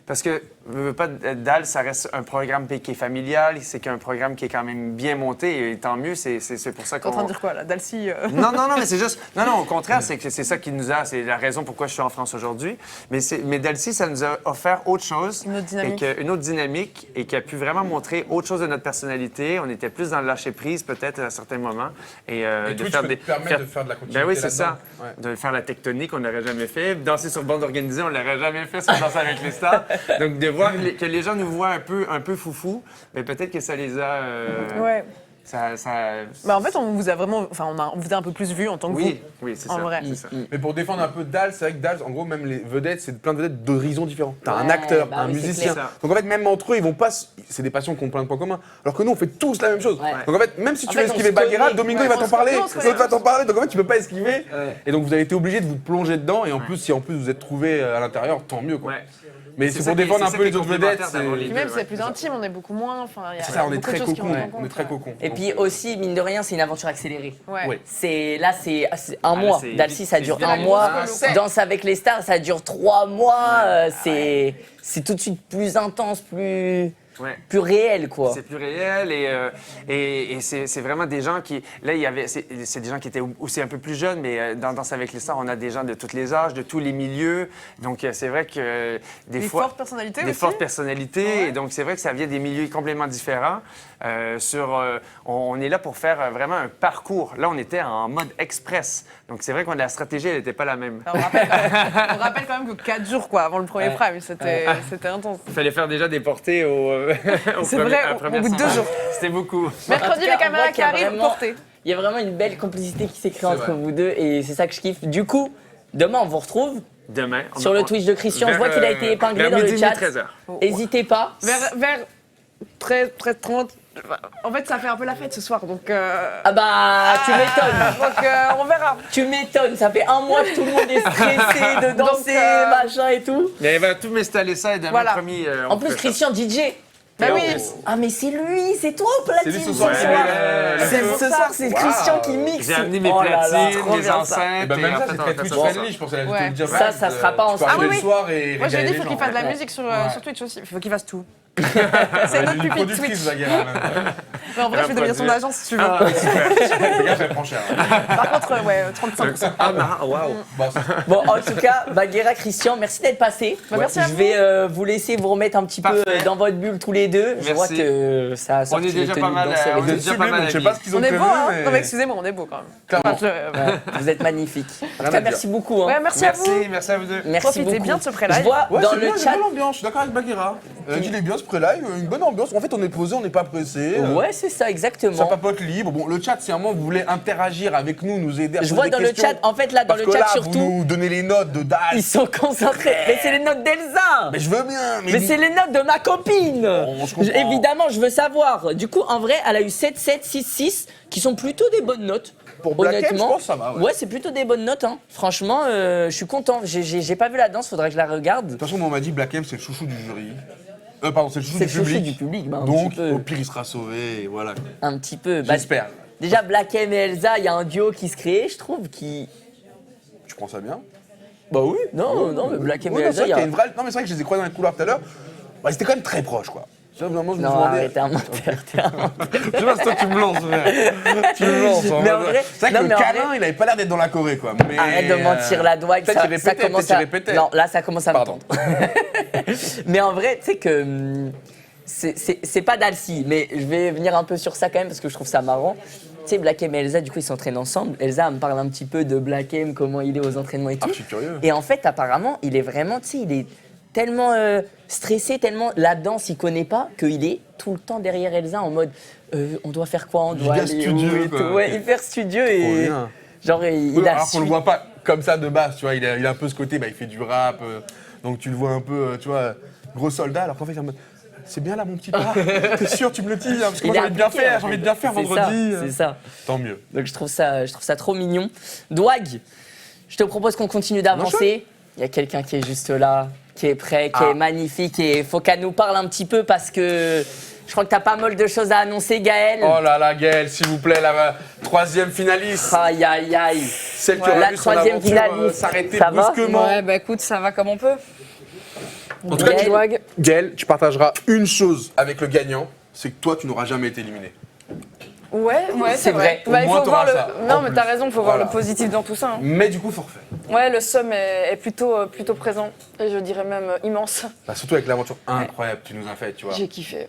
Parce que, veux pas, DAL, ça reste un programme qui est familial, c'est un programme qui est quand même bien monté, et tant mieux, c'est pour ça T'es en train qu'on... de dire quoi, là, Dalcy Non, mais c'est juste... Non, au contraire, c'est que c'est ça qui nous a... C'est la raison pourquoi je suis en France aujourd'hui. Mais Dalcy, ça nous a offert autre chose. Une autre dynamique. Une autre dynamique, et qui a pu vraiment montrer autre chose de notre personnalité. On était plus dans le lâcher-prise, peut-être, à certains moments. Et Twitch peut te permettre de faire de la continuité Ben oui, c'est ça. là-dedans. Ouais. De faire la tectonique, on n'aurait jamais fait. Danser sur bande organisée, on l'aurait jamais fait sur Danser avec les stars. Donc, de voir que les gens nous voient un peu foufou, mais peut-être que ça les a... Ouais. Ça... En fait, on vous a vraiment. Enfin, on vous a un peu plus vu en tant que vous. Oui, c'est En ça. vrai. c'est ça. Mais pour défendre un peu Dals, c'est vrai que Dals, en gros, même les vedettes, c'est plein de vedettes d'horizons différents. T'as un Ouais, acteur, bah un oui, c'est musicien. clair. Donc en fait, même entre eux, ils vont pas. C'est des passions qui ont plein de points communs. Alors que nous, on fait tous la même chose. Ouais. Donc en fait, même si tu En veux fait, on esquiver se Bagheera, connaît. Domingo Ouais, il va on t'en se parler, connaît, on se l'autre va t'en parler. Donc en fait, tu peux pas esquiver. Ouais. Et donc vous avez été obligé de vous plonger dedans. Et en plus, si en plus vous êtes trouvé à l'intérieur, tant mieux. Quoi. Ouais. Mais C'est c'est ça pour qui est- défendre c'est un ça peu qui est les autres vedettes. complémentaire d'avoir les Puis deux, même, ouais, c'est plus c'est ça. intime, on est beaucoup moins. Enfin, il y a C'est ça, on est beaucoup de très choses qui cocon. rentrent en compte, On est très ouais. cocon. Et puis aussi, mine de rien, c'est une aventure accélérée. Ouais. Ouais. C'est un là, mois. c'est Dalcy, vite, ça c'est dure vite. un mois. Ah, Danse avec les stars, ça dure 3 mois. C'est tout de suite plus intense, Ouais. plus réel, quoi. C'est plus réel et c'est vraiment des gens qui... Là, c'est des gens qui étaient aussi un peu plus jeunes, mais dans Danse avec les stars, on a des gens de tous les âges, de tous les milieux. Donc, c'est vrai que des Des fois... fortes personnalités Des aussi. fortes personnalités. Ouais. Et donc, c'est vrai que ça vient des milieux complètement différents. On est là pour faire vraiment un parcours. Là, on était en mode express. Donc, c'est vrai que la stratégie, elle n'était pas la même. On rappelle quand même que 4 jours quoi, avant le premier Ouais. prime, c'était intense. Il fallait faire déjà des portées au C'est vrai, à la au première bout de 2 semaine. jours. C'était beaucoup. Mercredi, En tout cas, les caméras on voit qui qu'il y a arrivent, vraiment- portées. Il y a vraiment une belle complicité qui s'est créée C'est entre vrai. vous deux et c'est ça que je kiffe. Du coup, demain, on vous retrouve Demain. sur le Twitch de Christian. Je vois qu'il a été épinglé vers dans le midi et chat. demi, 13h. N'hésitez pas. Vers 13, 30. En fait, ça fait un peu la fête ce soir, donc. Ah bah, tu m'étonnes. Donc, on verra. Tu m'étonnes. Ça fait un mois que tout le monde est stressé de danser, machin et tout. Mais il va tout m'installer ça et demain, Voilà. promis. En plus, Christian DJ. Bah oui. Ah mais c'est lui, c'est toi au C'est lui platine ce soir. ce Ouais. soir. le- C'est- le- Ce soir, c'est Christian qui mixe. J'ai amené mes Oh là là, platines, trop mes bien, ça. enceintes. Et bah même et en ça, fait, c'est on très va faire Twitch ça ce friendly, je pense. Elle a dû te Ouais. le dire. Ça, Max, ça sera pas en tu peux arriver Ah oui, le oui. soir et Moi, j'ai dit, régaler il les faut qu'il gens. fasse de la Ouais. musique sur Ouais. Twitch aussi. Il faut qu'il fasse tout. C'est notre une pupille productrice, Twitch. Bagheera, même. Mais en vrai, je vais devenir son produire. agence si tu veux. Ah, Fais gaffe, elle prend cher. Par contre, ouais, 35%. Ah, bah, waouh. Bon, ça- Bon, en tout cas, Bagheera, Christian, merci d'être passé. Bah, merci à Je vous. vais vous laisser vous remettre un petit peu Parfait. dans votre bulle tous les deux. Je Merci. vois que ça a sorti est déjà les pas tenues mal, de danseurs et on Vous tout. est êtes déjà pas sublime, mal donc je sais habillés. pas ce qu'ils ont On est prévu, beau, hein. mais- Non, mais excusez-moi, on est beau quand même. Clairement. Enfin, Ouais, vous êtes magnifiques. En tout Rien cas, à merci beaucoup. hein. Ouais, merci à vous. Merci à vous deux. Merci Profitez beaucoup. bien de ce Je pré-live. vois Ouais, dans c'est le bien, chat. j'aime bien l'ambiance, je suis d'accord avec Bagheera. Elle a dit les bien, ce pré-live, une bonne ambiance. En fait, on est posé, on n'est pas pressé. Ouais, c'est ça, Ça exactement. papote libre. Bon, le chat, si à un moment vous voulez interagir avec nous, nous aider à Je poser vois des dans le questions, chat, en fait, là, dans parce le que chat là, surtout, vous nous donnez les notes de Dash. ils sont concentrés. Mais c'est les notes d'Elsa. Mais je veux bien. Mais c'est les notes de ma copine. je comprends. Évidemment, je veux savoir. Du coup, en vrai, elle a eu 7, 7, 6, 6, qui sont plutôt des bonnes notes. Pour Black M, Honnêtement, je pense que ça va. Ouais. ouais, c'est plutôt des bonnes notes. Hein. Franchement, je suis content. J'ai pas vu la danse, faudrait que je la regarde. De toute façon, moi, on m'a dit Black M, c'est le chouchou du jury. Pardon, c'est le chouchou C'est du le chouchou public. du public, bah, un Donc, petit peu. au pire, il sera sauvé. Et voilà. Un petit peu. Bah, J'espère. déjà, Black M et Elsa, il y a un duo qui se crée, je trouve, qui. Tu prends ça bien? Bah oui. Non, mais Black M et Ouais, non, Elsa, c'est vrai il y qu'il y a. a une vraie. Non, mais c'est vrai que je les ai croisés dans les couloirs tout à l'heure. Bah, ils étaient quand même très proches, quoi. Ça, vraiment, je me Non, demandais. arrête, t'es un menteur, t'es un menteur. Je sais pas si toi tu me lances, frère. Tu me lances. Mais en vrai- c'est vrai non, que le mais en câlin, vrai- il avait pas l'air d'être dans la Corée, quoi. Mais, Arrête de mentir, la douane, Peut-être qu'il répétait, commence peut-être qu'il répétait. Non, là, ça commence à me Pardon. tendre. Mais en vrai, tu sais que c'est pas Dalcy, mais je vais venir un peu sur ça quand même parce que je trouve ça marrant. Tu sais, Black M et Elsa, du coup, ils s'entraînent ensemble. Elsa elle me parle un petit peu de Black M, comment il est aux entraînements et tout. je suis curieux. Et en fait, apparemment, il est vraiment, tu sais, il est tellement stressé, tellement la danse, il connaît pas, qu'il est tout le temps derrière Elsa en mode on doit faire quoi, on doit Giga aller studieux, où et quoi. tout. Ouais, hyper studieux et bien. genre il Oui, a alors qu'on le voit pas comme ça de base, tu vois. Il a un peu ce côté, bah, il fait du rap. Donc tu le vois un peu, tu vois, gros soldat. Alors qu'en fait, il est en mode, c'est bien là, mon petit pas. T'es sûr, tu me le dis, hein, parce que moi, il est j'ai envie de bien appliqué, faire, en j'ai envie fait. de bien faire C'est vendredi. ça, c'est ça. Tant mieux. Donc je trouve ça trop mignon. Douag, je te propose qu'on continue d'avancer. Il y a quelqu'un qui est juste là, qui est prêt, qui est magnifique et il faut qu'elle nous parle un petit peu parce que je crois que tu as pas mal de choses à annoncer, Gaël. Oh là là, Gaël, s'il vous plaît, la troisième finaliste. Aïe aïe aïe. Celle qui Ouais, aura la vu son troisième aventure finaliste. s'arrêter Ça va brusquement. Ouais, bah écoute, ça va comme on peut. En tout cas, Gaël. Douag. Gaël, tu partageras une chose avec le gagnant, c'est que toi, tu n'auras jamais été éliminé. Ouais, C'est vrai. Bah, Au il moins, faut voir t'auras ça, Non, en mais plus. t'as raison, il faut voir Voilà. le positif dans tout ça. hein. Mais du coup, forfait. Ouais, le somme est plutôt présent. Et je dirais même immense. Bah, surtout avec l'aventure incroyable que tu nous as faite, tu vois. J'ai kiffé.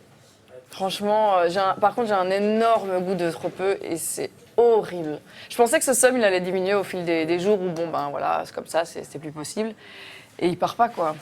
Franchement, par contre, j'ai un énorme goût de trop peu et c'est horrible. Je pensais que ce somme, il allait diminuer au fil des jours où, bon, ben voilà, c'est comme ça, c'est plus possible. Et il part pas, quoi.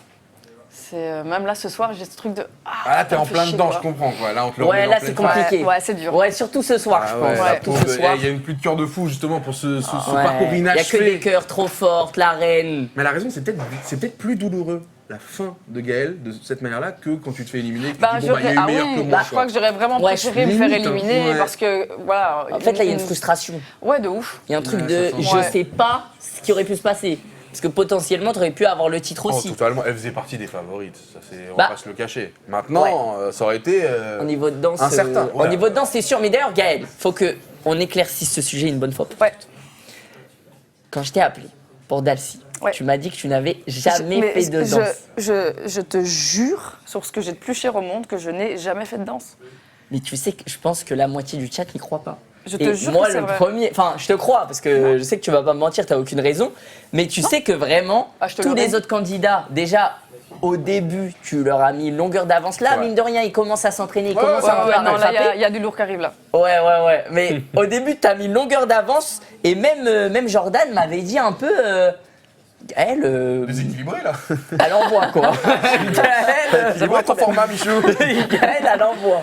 Même là, ce soir, j'ai ce truc de. Ah là, t'es ça en me fait plein chier, dedans, quoi. je comprends, quoi. Là, on te le Ouais, remet en là, pleine c'est face. compliqué. Ouais, c'est dur. Ouais, surtout ce soir, Ah je ouais, pense. la Surtout pauvre, ce soir. il y a une pluie de cœur de fou, justement, pour ce Ouais. parcours Il y a que inachevé. des cœurs trop fortes, la reine. Mais la raison, c'est peut-être plus douloureux, la fin de Gaël, de cette manière-là, que quand tu te fais éliminer, que Bah, tu dis, bon, bah, il y a eu meilleur que moi. je crois que j'aurais vraiment Ouais, préféré me faire limite, éliminer ouais. parce que, voilà. En fait, là, il y a une frustration. Ouais, de ouf. Il y a un truc Ouais, de ça sent. je Ouais. sais pas ce qui aurait pu se passer. Parce que potentiellement, tu aurais pu avoir le titre Oh, aussi. totalement, elle faisait partie des favorites, ça, on Bah. va pas se le cacher. Maintenant, ça aurait été... Au niveau de danse, incertain, au voilà. niveau de danse, c'est sûr. Mais d'ailleurs, Gaël, faut que on éclaircisse ce sujet une bonne fois. Ouais. Quand je t'ai appelé pour Dalcy, Ouais. tu m'as dit que tu n'avais jamais Mais fait de danse. je te jure, sur ce que j'ai de plus cher au monde, que je n'ai jamais fait de danse. Mais tu sais que je pense que la moitié du chat n'y croit pas. Je te Et jure moi, que c'est le vrai. premier, enfin, je te crois parce que je sais que tu vas pas me mentir, t'as aucune raison. Mais tu sais que vraiment, Ah, je te tous le les dis. autres candidats, déjà au début, tu leur as mis une longueur d'avance. Là, Ouais. mine de rien, ils commencent à s'entraîner, ils commencent un peu à non, là, rattraper. il y a du lourd qui arrive là. Ouais. Mais au début, t'as mis une longueur d'avance et même Jordan m'avait dit un peu. Elle, Déséquilibré, là. elle envoie quoi. Gaël, C'est quoi ton format, Michou? Gaël, elle envoie.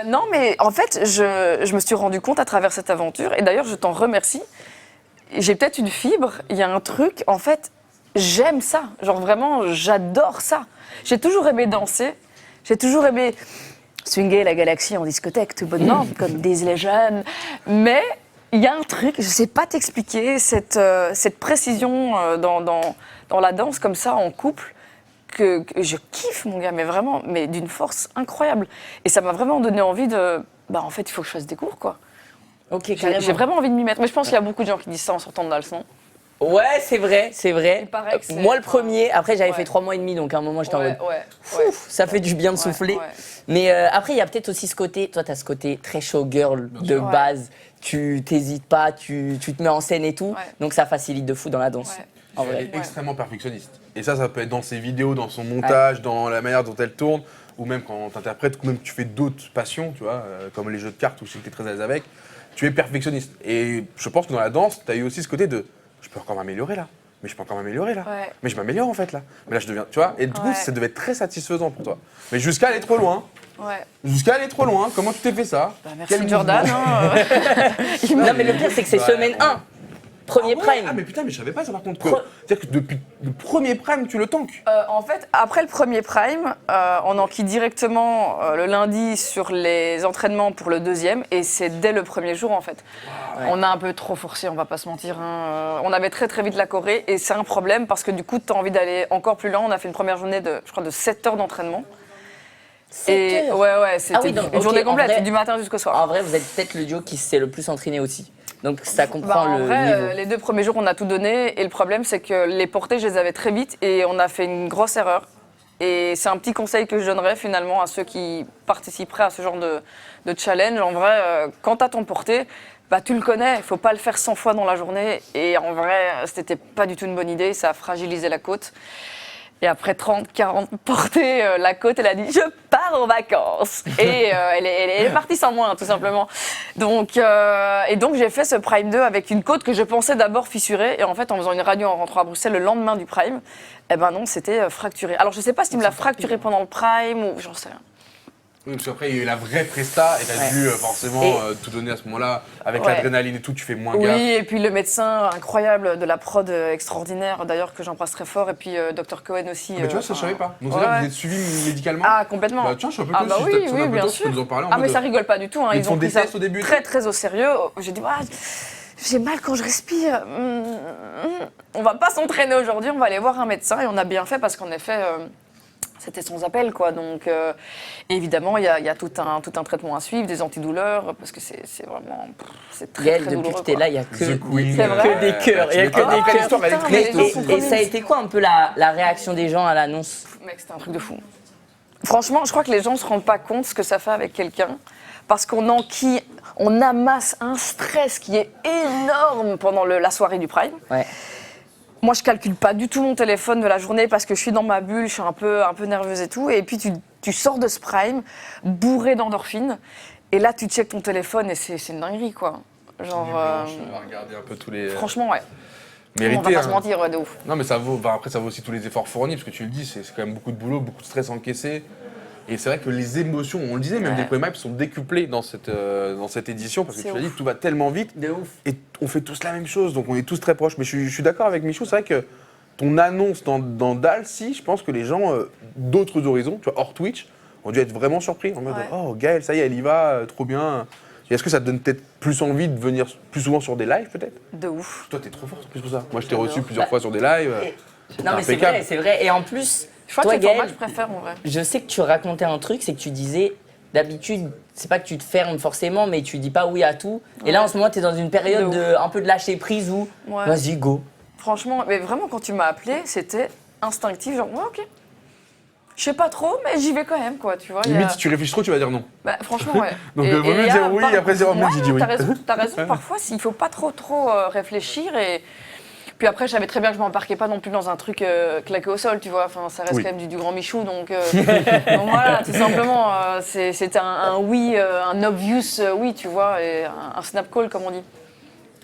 Non, mais en fait, je me suis rendu compte à travers cette aventure, et d'ailleurs, je t'en remercie. J'ai peut-être une fibre, il y a un truc, en fait, j'aime ça. Genre vraiment, j'adore ça. J'ai toujours aimé danser, j'ai toujours aimé swinguer la galaxie en discothèque tout bonnement, comme Daisy les jeunes. Mais il y a un truc, je sais pas t'expliquer, cette précision dans la danse comme ça, en couple, que je kiffe, mon gars, mais vraiment, mais d'une force incroyable. Et ça m'a vraiment donné envie de... Bah, en fait, il faut que je fasse des cours, quoi. Ok, J'ai vraiment envie de m'y mettre. Mais je pense qu'il y a beaucoup de gens qui disent ça en sortant de la leçon. Ouais, c'est vrai. Il paraît que c'est- Moi, le premier, après, j'avais Ouais. fait 3 mois et demi, donc à un moment, j'étais en mode. ouais. Ouf, ça fait du bien de souffler. ouais. Mais après, il y a peut-être aussi ce côté, toi, tu as ce côté très showgirl de sûr. base. Tu t'hésites pas, tu te mets en scène et tout. Ouais. Donc ça facilite de fou dans la danse. Ouais. En Elle vrai. est extrêmement perfectionniste. Et ça peut être dans ses vidéos, dans son montage, dans la manière dont elle tourne, ou même quand t'interprètes, ou même que tu fais d'autres passions, tu vois, comme les jeux de cartes où je sais que t'es très à l'aise avec. Tu es perfectionniste. Et je pense que dans la danse, t'as eu aussi ce côté de je peux encore m'améliorer là. mais je peux encore m'améliorer là. Ouais. Mais je m'améliore en fait là. Mais là, je deviens, tu vois, et du coup, Ouais. ça devait être très satisfaisant pour toi. Mais jusqu'à aller trop loin. Ouais. Jusqu'à aller trop loin, comment tu t'es fait ça? Bah, merci Quel Jordan. mouvement Non, mais le pire, c'est que c'est Ouais, semaine ouais. 1. Premier Ah ouais. prime. Ah mais putain, mais je savais pas ça par contre. Pre- C'est-à-dire que depuis le premier prime, tu le tankes. En fait, après le premier prime, on enquille directement le lundi sur les entraînements pour le deuxième, et c'est dès le premier jour en fait. Ouais. On a un peu trop forcé, on va pas se mentir. Hein. On avait très très vite la Corée, et c'est un problème parce que du coup, tu as envie d'aller encore plus loin. On a fait une première journée de, je crois, de 7 heures d'entraînement. 7 heures. Ouais, c'était Ah oui, donc, une ok, journée en complète, vrai- du matin jusqu'au soir. En vrai, vous êtes peut-être le duo qui s'est le plus entraîné aussi. Donc ça Bah, comprend en le vrai, niveau. les 2 premiers jours, on a tout donné. Et le problème, c'est que les portées, je les avais très vite. Et on a fait une grosse erreur. Et c'est un petit conseil que je donnerais finalement à ceux qui participeraient à ce genre de challenge. En vrai, quand tu as ton porté, bah, tu le connais. Il ne faut pas le faire 100 fois dans la journée. Et en vrai, c'était pas du tout une bonne idée. Ça a fragilisé la côte. Et après 30, 40 portées, la côte, elle a dit « Je pars en vacances !» Et elle est partie sans moi, hein, tout simplement. Donc, j'ai fait ce Prime 2 avec une côte que je pensais d'abord fissurée. Et en fait, en faisant une radio en rentrant à Bruxelles le lendemain du Prime, eh ben non, c'était fracturé. Alors, je ne sais pas si tu me l'as fracturé pendant le Prime ou j'en sais rien. Oui, parce qu'après, il y a eu la vraie presta et t'as Ouais. dû forcément tout donner à ce moment-là. Avec Ouais. l'adrénaline et tout, tu fais moins Oui, gaffe. et puis le médecin incroyable de la prod extraordinaire, d'ailleurs, que j'embrasse très fort. Et puis Dr Cohen aussi. Mais tu vois, ça, je savais pas. Donc, c'est ouais, là que ouais. vous êtes suivi médicalement. Ah, complètement. Bah, tiens, je suis un peu Ah, curieux bah si oui, t'as oui, un peu bien d'os, tu peux sûr. nous en parler en Ah, mais mode, ça rigole pas du tout. Hein. Ils Ils te font ont des pris ça tests au début et très, tout très au sérieux. J'ai dit, j'ai mal quand je respire. On va pas s'entraîner aujourd'hui, on va aller voir un médecin. Et on a bien fait parce qu'en effet, c'était sans appel, quoi. Donc, évidemment, il y a tout un traitement à suivre, des antidouleurs, parce que c'est vraiment, c'est très, Gaël, très depuis douloureux. que t'es quoi. là, il n'y a que, The Queen. C'est vrai que des cœurs. Il y a tu que m'étonnes. des Après, cœurs. l'histoire, elle est Putain, triste mais aussi. ils sont Et ça a été quoi un peu la réaction des gens à l'annonce? Mec, c'était un truc de fou. Franchement, je crois que les gens ne se rendent pas compte ce que ça fait avec quelqu'un, parce on amasse un stress qui est énorme pendant la soirée du Prime. Ouais. Moi, je calcule pas du tout mon téléphone de la journée parce que je suis dans ma bulle, je suis un peu nerveuse et tout. Et puis, tu sors de ce Prime, bourré d'endorphines, et là, tu checkes ton téléphone et c'est une dinguerie, quoi. Genre, On va regarder un peu tous les. franchement, ouais. On va Mérité. pas se mentir, ouais, de ouf. Non, mais ça vaut. Bah, après, ça vaut aussi tous les efforts fournis, parce que tu le dis, c'est quand même beaucoup de boulot, beaucoup de stress encaissé. Et c'est vrai que les émotions, on le disait, même Ouais. des premiers maps sont décuplées dans cette édition, parce que C'est tu l'as dit, ouf. tout va tellement vite. De ouf. Et on fait tous la même chose, donc on est tous très proches. Mais je suis d'accord avec Michou, c'est vrai que ton annonce dans Dalcy, je pense que les gens d'autres horizons, tu vois, hors Twitch, ont dû être vraiment surpris. En mode, Ouais. oh Gaël, ça y est, elle y va, trop bien. Et est-ce que ça te donne peut-être plus envie de venir plus souvent sur des lives, peut-être? De ouf. Toi, t'es trop forte plus que ça. Moi, je t'ai J'adore. reçu plusieurs Bah, fois sur des lives. Non, mais c'est impeccable. vrai, c'est vrai. Et en plus, Je crois toi, que c'est le format Gaël, que je préfère, en vrai. je sais que tu racontais un truc, c'est que tu disais, d'habitude, c'est pas que tu te fermes forcément, mais tu dis pas oui à tout. Et là, en ce moment, tu es dans une période De un peu de lâcher prise où, Ouais. vas-y, go. Franchement, mais vraiment, quand tu m'as appelé, c'était instinctif, genre, ouais, ok. Je sais pas trop, mais j'y vais quand même, quoi, tu vois. il y a- Limite, si tu réfléchis trop, tu vas dire non. Bah, franchement, ouais. Donc, vaut mieux dire oui, après dire, oh, merde, j'ai dit oui. T'as raison, parfois, il faut pas trop réfléchir. Et puis après, je savais très bien que je m'embarquais pas non plus dans un truc claqué au sol, tu vois. Enfin, ça reste Oui. quand même du grand Michou, donc, donc voilà, tout simplement, c'est un oui, un obvious oui, tu vois, et un snap call, comme on dit.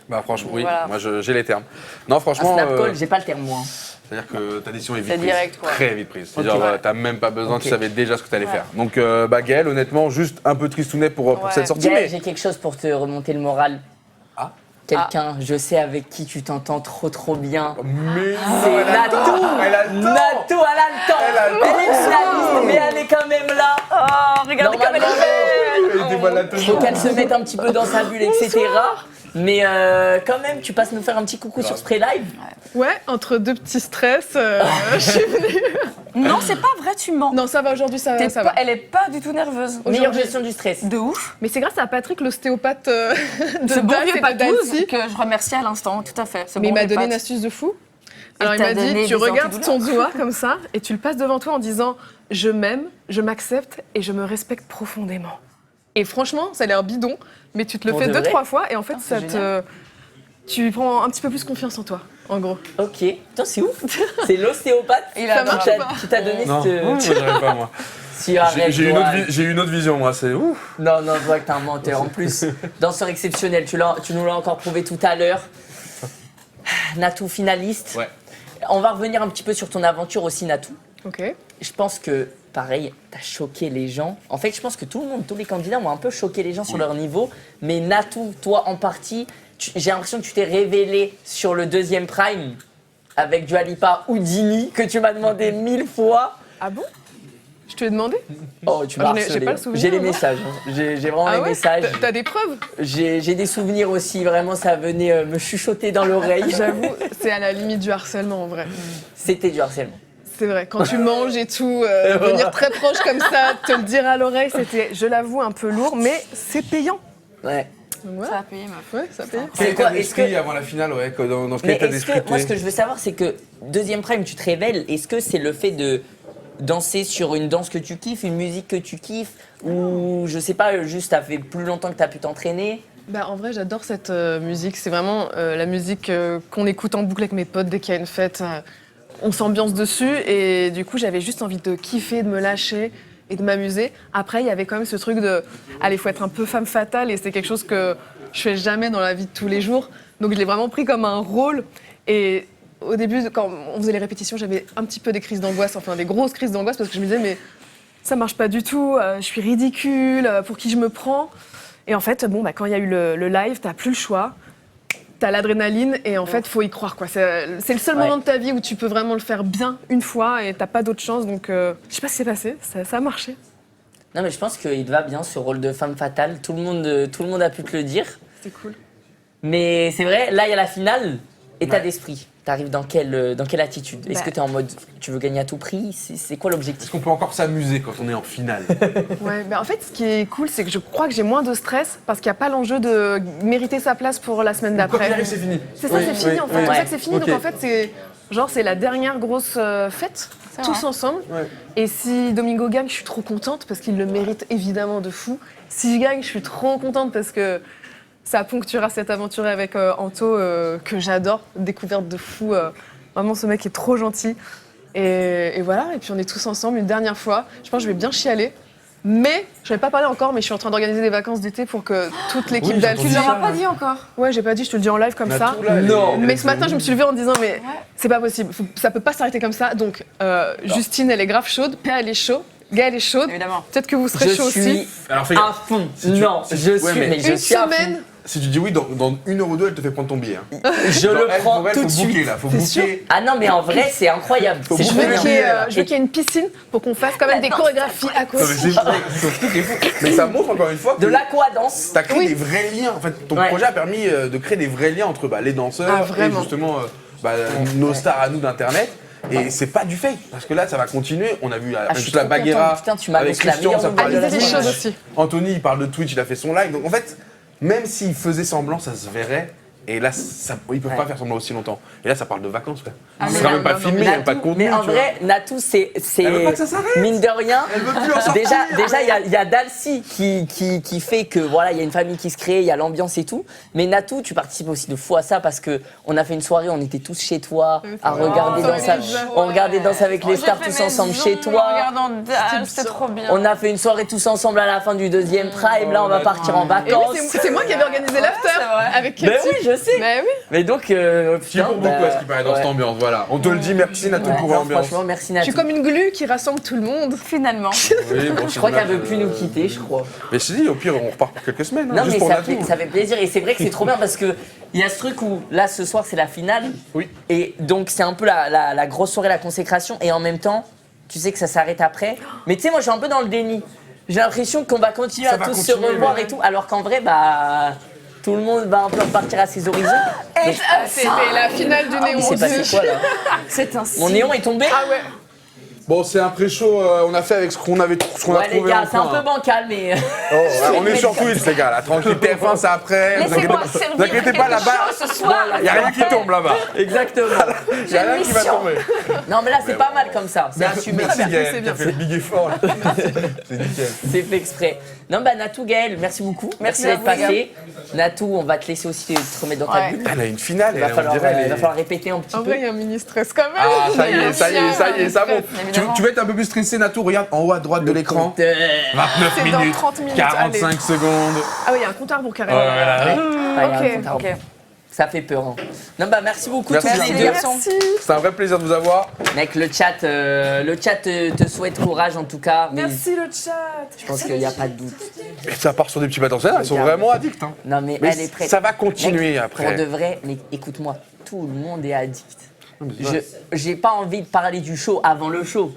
Bah, franchement, oui, Voilà. moi, j'ai les termes. Non, Un franchement. snap call, j'ai pas le terme, moi. C'est-à-dire que ta décision est vite C'est prise. direct, quoi. Très vite prise. Ok. C'est-à-dire, Ouais. t'as même pas besoin, Ok. tu savais déjà ce que t'allais Ouais. faire. Donc, bah, Gaël, honnêtement, juste un peu tristounet pour Ouais. cette sortie. Gaël, Mais j'ai quelque chose pour te remonter le moral. Ah. Quelqu'un, je sais avec qui tu t'entends trop bien. Mais C'est non, elle a le Natou. temps. Elle a le temps. Natou, elle a le temps. Elle a le temps. Elle est finaliste, mais elle est quand même là. Oh, regardez comme elle est belle. Elle dévoile la Faut toujours. qu'elle se mette un petit peu dans sa bulle, etc. Mais quand même, tu passes nous faire un petit coucou sur Spray Live. Ouais, entre deux petits stress, je suis venue. Non, c'est pas vrai, tu mens. Non, ça va aujourd'hui, ça T'es va. pas- elle est pas du tout nerveuse. Meilleure gestion du stress. De ouf. Mais c'est grâce à Patrick, l'ostéopathe de Ce bon Dallas vieux et de Dalcy. Patouze que je remercie à l'instant, tout à fait. Ce Mais il bon m'a vieux donné une Pat. astuce de fou. Il Alors il t'a m'a donné dit, tu des regardes ton antidouleurs. doigt comme ça et tu le passes devant toi en disant « Je m'aime, je m'accepte et je me respecte profondément ». Et franchement, ça a l'air bidon, mais tu te le Pour fais de 2-3 vrai fois et en fait, Ah, c'est ça te... génial. Tu prends un petit peu plus confiance en toi, en gros. Ok. Putain, c'est ouf. C'est l'ostéopathe Il Ça a marche qui ou t'a- pas qui t'a donné Non, cette... moi, j'arrive pas, moi. Si, arrête, J'ai toi. une autre vision, moi. C'est ouf. Non, je vois que t'es un menteur. En plus, danseur exceptionnel, tu nous l'as encore prouvé tout à l'heure. Natou finaliste. Ouais. On va revenir un petit peu sur ton aventure aussi, Natou. Ok. Je pense que, pareil, t'as choqué les gens. En fait, je pense que tout le monde, tous les candidats ont un peu choqué les gens sur leur niveau. Mais Natou, toi en partie, j'ai l'impression que tu t'es révélé sur le deuxième prime avec Dua Lipa Houdini, que tu m'as demandé 1000 fois. Ah bon? Je te l'ai demandé? Oh, tu m'as J'en ai- j'ai harcelé. pas le souvenir, J'ai les moi. messages. Hein. J'ai vraiment les Ah ouais? messages. T'as des preuves? J'ai des souvenirs aussi. Vraiment, ça venait me chuchoter dans l'oreille. J'avoue, c'est à la limite du harcèlement en vrai. C'était du harcèlement. C'est vrai, quand tu manges et tout, venir très proche comme ça, te le dire à l'oreille, c'était, je l'avoue, un peu lourd, mais c'est payant. Ouais. Donc, ouais. Ça a payé, meuf. Ouais, ça paye. C'est Quel quoi, état est-ce d'esprit que- avant la finale, ouais, dans ce Mais état est-ce d'esprit que, moi, t'es- ce que je veux savoir, c'est que deuxième prime, tu te révèles. Est-ce que c'est le fait de danser sur une danse que tu kiffes, une musique que tu kiffes, ou je sais pas, juste ça fait plus longtemps que tu as pu t'entraîner? Bah, en vrai, j'adore cette musique. C'est vraiment la musique qu'on écoute en boucle avec mes potes dès qu'il y a une fête. On s'ambiance dessus et du coup, j'avais juste envie de kiffer, de me lâcher et de m'amuser. Après, il y avait quand même ce truc de, allez, faut être un peu femme fatale et c'est quelque chose que je fais jamais dans la vie de tous les jours. Donc, je l'ai vraiment pris comme un rôle. Et au début, quand on faisait les répétitions, j'avais un petit peu des crises d'angoisse, enfin des grosses crises d'angoisse parce que je me disais, mais ça marche pas du tout, je suis ridicule, pour qui je me prends? Et en fait, bon, bah, quand il y a eu le live, t'as plus le choix. T'as l'adrénaline et en fait, faut y croire, quoi. C'est le seul Ouais. moment de ta vie où tu peux vraiment le faire bien une fois et t'as pas d'autre chance. Donc, je sais pas ce qui s'est passé, ça a marché. Non, mais je pense qu'il te va bien ce rôle de femme fatale. Tout le monde a pu te le dire. C'est cool. Mais c'est vrai, là, il y a la finale. État Ouais. d'esprit. T'arrives dans quelle attitude? Est-ce Bah. que t'es en mode, tu veux gagner à tout prix? C'est quoi Est-ce l'objectif? qu'on peut encore s'amuser quand on est en finale? Ouais, mais en fait, ce qui est cool, c'est que je crois que j'ai moins de stress parce qu'il n'y a pas l'enjeu de mériter sa place pour la semaine Quoi qu'il d'après. arrive, c'est fini. C'est ça, c'est fini en fait. C'est pour ça que c'est fini. Ok. Donc en fait, c'est la dernière grosse fête, C'est tous vrai. ensemble. Ouais. Et si Domingo gagne, je suis trop contente parce qu'il le mérite évidemment de fou. Si je gagne, je suis trop contente parce que ça ponctuera cette aventure avec Anto que j'adore. Découverte de fou. Vraiment, ce mec est trop gentil. Et voilà, et puis on est tous ensemble une dernière fois. Je pense que je vais bien chialer. Mais, je n'avais pas parlé encore, mais je suis en train d'organiser des vacances d'été pour que toute l'équipe Oui, d'Alti... Tu leur as pas dit encore? Ouais, j'ai pas dit, je te le dis en live comme ça. Natou, là, elle Non. est- Mais ce matin, je me suis levée en disant, mais c'est pas possible, ça peut pas s'arrêter comme ça. Donc, Justine, elle est grave chaude, Péa, elle est chaude, Gaëlle est chaude. Évidemment. Peut-être que vous serez chaud Je aussi. suis Alors fais à fond. Si tu- Non, si- je ouais, suis, mais mais je Une suis à fond. semaine, Si tu dis oui, dans 1 heure ou 2, elle te fait prendre ton billet. Hein. Je Genre, le elle, prends pour elle, tout de faut booker, suite. là, faut T'es sûr booker. Ah non, mais en vrai, c'est incroyable. Faut C'est je bouger veux trop qu'il y bien. ait qu'il y ait une piscine pour qu'on fasse quand même des chorégraphies à Non, mais côté. c'est surtout qu'il est fou. Mais ça montre encore une fois que De l'aquadance. t'as créé Oui. des vrais liens. En fait, ton Ouais. projet a permis de créer des vrais liens entre les danseurs Ah, et vraiment. justement nos stars à nous d'Internet. Et c'est pas du fake, parce que là, ça va continuer. On a vu Ah, je suis toute la trop Baguera contente. Putain, tu m'as avec annoncé la Christian, meilleure ça nouvelle parlait de la de Aviser des semaine. choses aussi. Anthony, il parle de Twitch, il a fait son live. Donc en fait, même s'il faisait semblant, ça se verrait. Et là, ils peuvent pas faire semblant aussi longtemps. Et là, ça parle de vacances, frère. Ah, c'est mais quand non, même pas non, filmé, il mais n'y a pas de contenu. Mais en tu vois. vrai, Natou, c'est Elle veut pas que ça s'arrête. mine de rien. Elle veut plus en sortir. Déjà, il y a Dalcy qui fait que voilà, il y a une famille qui se crée, il y a l'ambiance et tout. Mais Natou, tu participes aussi de fou à ça parce que on a fait une soirée, on était tous chez toi à regarder Oh, Danse, ça avait été on regardait Danse avec les stars tous ensemble chez toi. Regardant Dalle, c'était trop bien. On a fait une soirée tous ensemble à la fin du deuxième prime. Là, on va partir en Et oui, vacances. c'est moi qui avais organisé l'after c'est vrai. avec Ben Katy. oui, je sais. Mais oui. Mais donc, Qui pour beaucoup à ce qui paraît dans cette ambiance, voilà. On te le dit, merci Natou pour l'ambiance. Franchement, merci Je Natou. suis comme une glu qui rassemble tout le monde. Finalement. Oui, bon, Je crois qu'elle veut plus nous quitter, je crois. Mais je te dis, au pire, on repart pour quelques semaines. Non, juste mais pour ça Natou. fait plaisir. Et c'est vrai que c'est trop bien parce que il y a ce truc où, là, ce soir, c'est la finale. Oui. Et donc, c'est un peu la grosse soirée, la consécration. Et en même temps, tu sais que ça s'arrête après. Mais tu sais, moi, je suis un peu dans le déni. J'ai l'impression qu'on va continuer Ça à va tous continuer, se revoir ouais. et tout. Alors qu'en vrai, bah. Tout le monde va un peu repartir à ses horizons. Donc, C'était la finale du Néon. il s'est passé quoi là? C'est un Mon néon est tombé? Ah ouais. Bon, c'est un pré-show, on a fait avec ce qu'on a Ouais, les trouvé gars, en c'est un coin. peu bancal, mais. Oh, ouais, on est sur Twitch, les gars. La tranquille TF1, c'est après. Vous Laissez-moi inquiétez servir vous inquiétez pas, quelque là-bas, chose ce soir. il n'y a rien qui tombe là-bas. Exactement. Il n'y a rien qui va tomber. Non, mais là, c'est pas mal comme ça. C'est assumé. Merci bien, c'est Gaël, bien. qui a fait le big effort. là. C'est nickel. C'est fait exprès. Non, bah Natou, Gaël, merci beaucoup. Merci à d'être vous, passé. Natou, on va te laisser aussi te remettre dans ta Ouais. bulle. Elle a une finale, Il va elle, on falloir, dirait. elle il va est- falloir répéter un petit En peu. vrai, il y a un mini stress quand même. Ah, ça y est, ça y est, ça y est, ça monte. Évidemment. Tu veux être un peu plus stressé, Natou? Regarde en haut à droite de l'écran. 29 C'est dans minutes, 30 minutes, 45 secondes. Ah oui, il y a un compteur pour carré. Voilà. Ah, il y a un Ok, compte à Ok. rebours. Ça fait peur. Hein. Non, bah merci beaucoup Merci, tous les deux. Merci. C'est un vrai plaisir de vous avoir. Mec, le chat te souhaite courage en tout cas. Mais Merci le chat. je pense qu'il n'y a pas de doute. Et ça part sur des petits potentiels, ils sont vraiment addicts. Hein. Non, mais, Mais elle est prête. ça va continuer Mec, après. Pour de vrai, mais écoute-moi, tout le monde est addict. mais c'est vrai. J'ai pas envie de parler du show avant le show.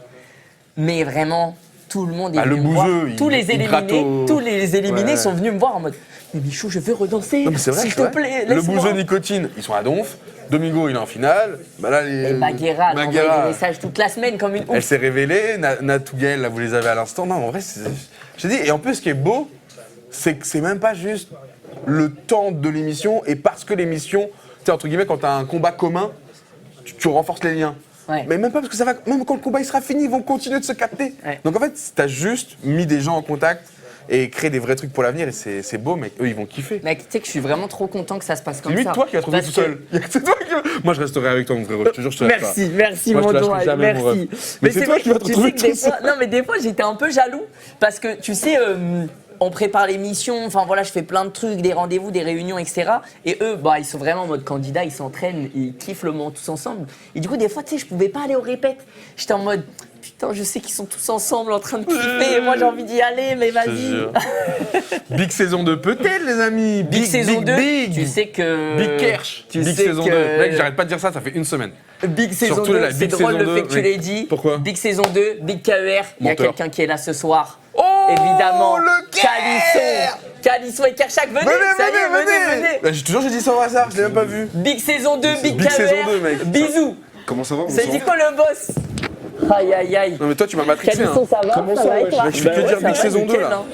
Mais vraiment, tout le monde est Ah, le venu me voir. bouseux, il- Tous les il gratte éliminés, au- tous les éliminés Ouais. sont venus me voir en mode mais Michou, je veux redanser. Non, mais c'est vrai, S'il c'est te vrai. plaît, Le laisse-moi. bouseux nicotine, ils sont à Donf. Domingo, il est en finale. Bah là, les... Et Baguera, elle envoyé Baguera, des messages toute la semaine comme une elle ouf. s'est révélée. Natou Gaël, là, vous les avez à l'instant. Non, en vrai, je te dis. Et en plus, ce qui est beau, c'est que c'est même pas juste le temps de l'émission et parce que l'émission, tu sais, entre guillemets, quand t'as un combat commun, tu renforces les liens. Ouais. Mais même pas parce que ça va. Même quand le combat il sera fini, ils vont continuer de se capter. Ouais. Donc en fait, t'as juste mis des gens en contact et créé des vrais trucs pour l'avenir et c'est beau, mec. Eux, ils vont kiffer. Mec, tu sais que je suis vraiment trop content que ça se passe comme Limite, ça. toi qui vas te retrouver Parce tout que- seul. C'est toi qui vas- Moi, je resterai avec toi, mon frérot. Je te jure, je te lâche pas. Merci Moi, je mon te lâcherai doigt, jamais, mon merci. ref. Mais c'est toi vrai qui vas te que tu retrouver sais que des tout seul. fois, non mais des fois j'étais un peu jaloux parce que tu sais, on prépare l'émission, enfin voilà, je fais plein de trucs, des rendez-vous, des réunions, etc. Et eux, bah ils sont vraiment en mode candidat, ils s'entraînent, ils kiffent le moment tous ensemble. Et du coup des fois, tu sais, je pouvais pas aller aux répètes. J'étais en mode putain, je sais qu'ils sont tous ensemble en train de kiffer. Et moi j'ai envie d'y aller, mais Je te vas-y. jure. Big saison 2 peut-être, les amis. Big saison 2, Big. tu sais que. Big Kersh. Tu Big sais saison que- 2. Mec, j'arrête pas de dire ça, ça fait une semaine. Big saison Surtout 2, la c'est Big drôle saison le fait 2, que tu oui. l'aies dit. Pourquoi Big saison 2, Big KER, il y a Menteur. quelqu'un qui est là ce soir. Oh, Évidemment, le Kerr. Calisson et Kershak, venez, Venez, ça y est, venez. venez. Bah, j'ai toujours dit ça au hasard, je l'ai même pas vu. Big saison 2, Big Big KER, saison 2, mec. bisous. Comment ça va? C'est Nico le boss. Aïe, aïe, aïe. Non, mais toi, tu m'as matrixé. Calisson, Hein. ça va? Comment ça ça va va, et toi? Je fais que dire ça Big va, saison 2 nickel, là. hein.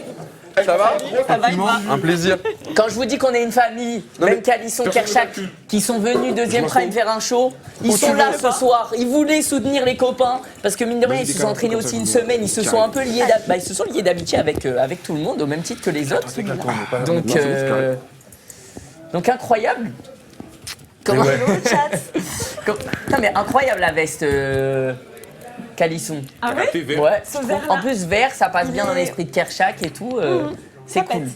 Ça va Ça va, et toi? Un plaisir. Quand je vous dis qu'on est une famille, Non, même mais Calisson, Kershak, qui sont venus deuxième prime faire un show, ils sont là ce soir. Ils voulaient soutenir les copains parce que mine de rien, ils se sont entraînés aussi une semaine. Ils se sont un peu liés, ils se sont liés d'amitié avec tout le monde au même titre que les autres. Donc incroyable. Comment ouais. Non mais incroyable la veste. Calisson. Ah ouais? Ouais. Ce vert-là. En plus vert, ça passe bien dans l'esprit de Kershak et tout. C'est Ça cool. pète.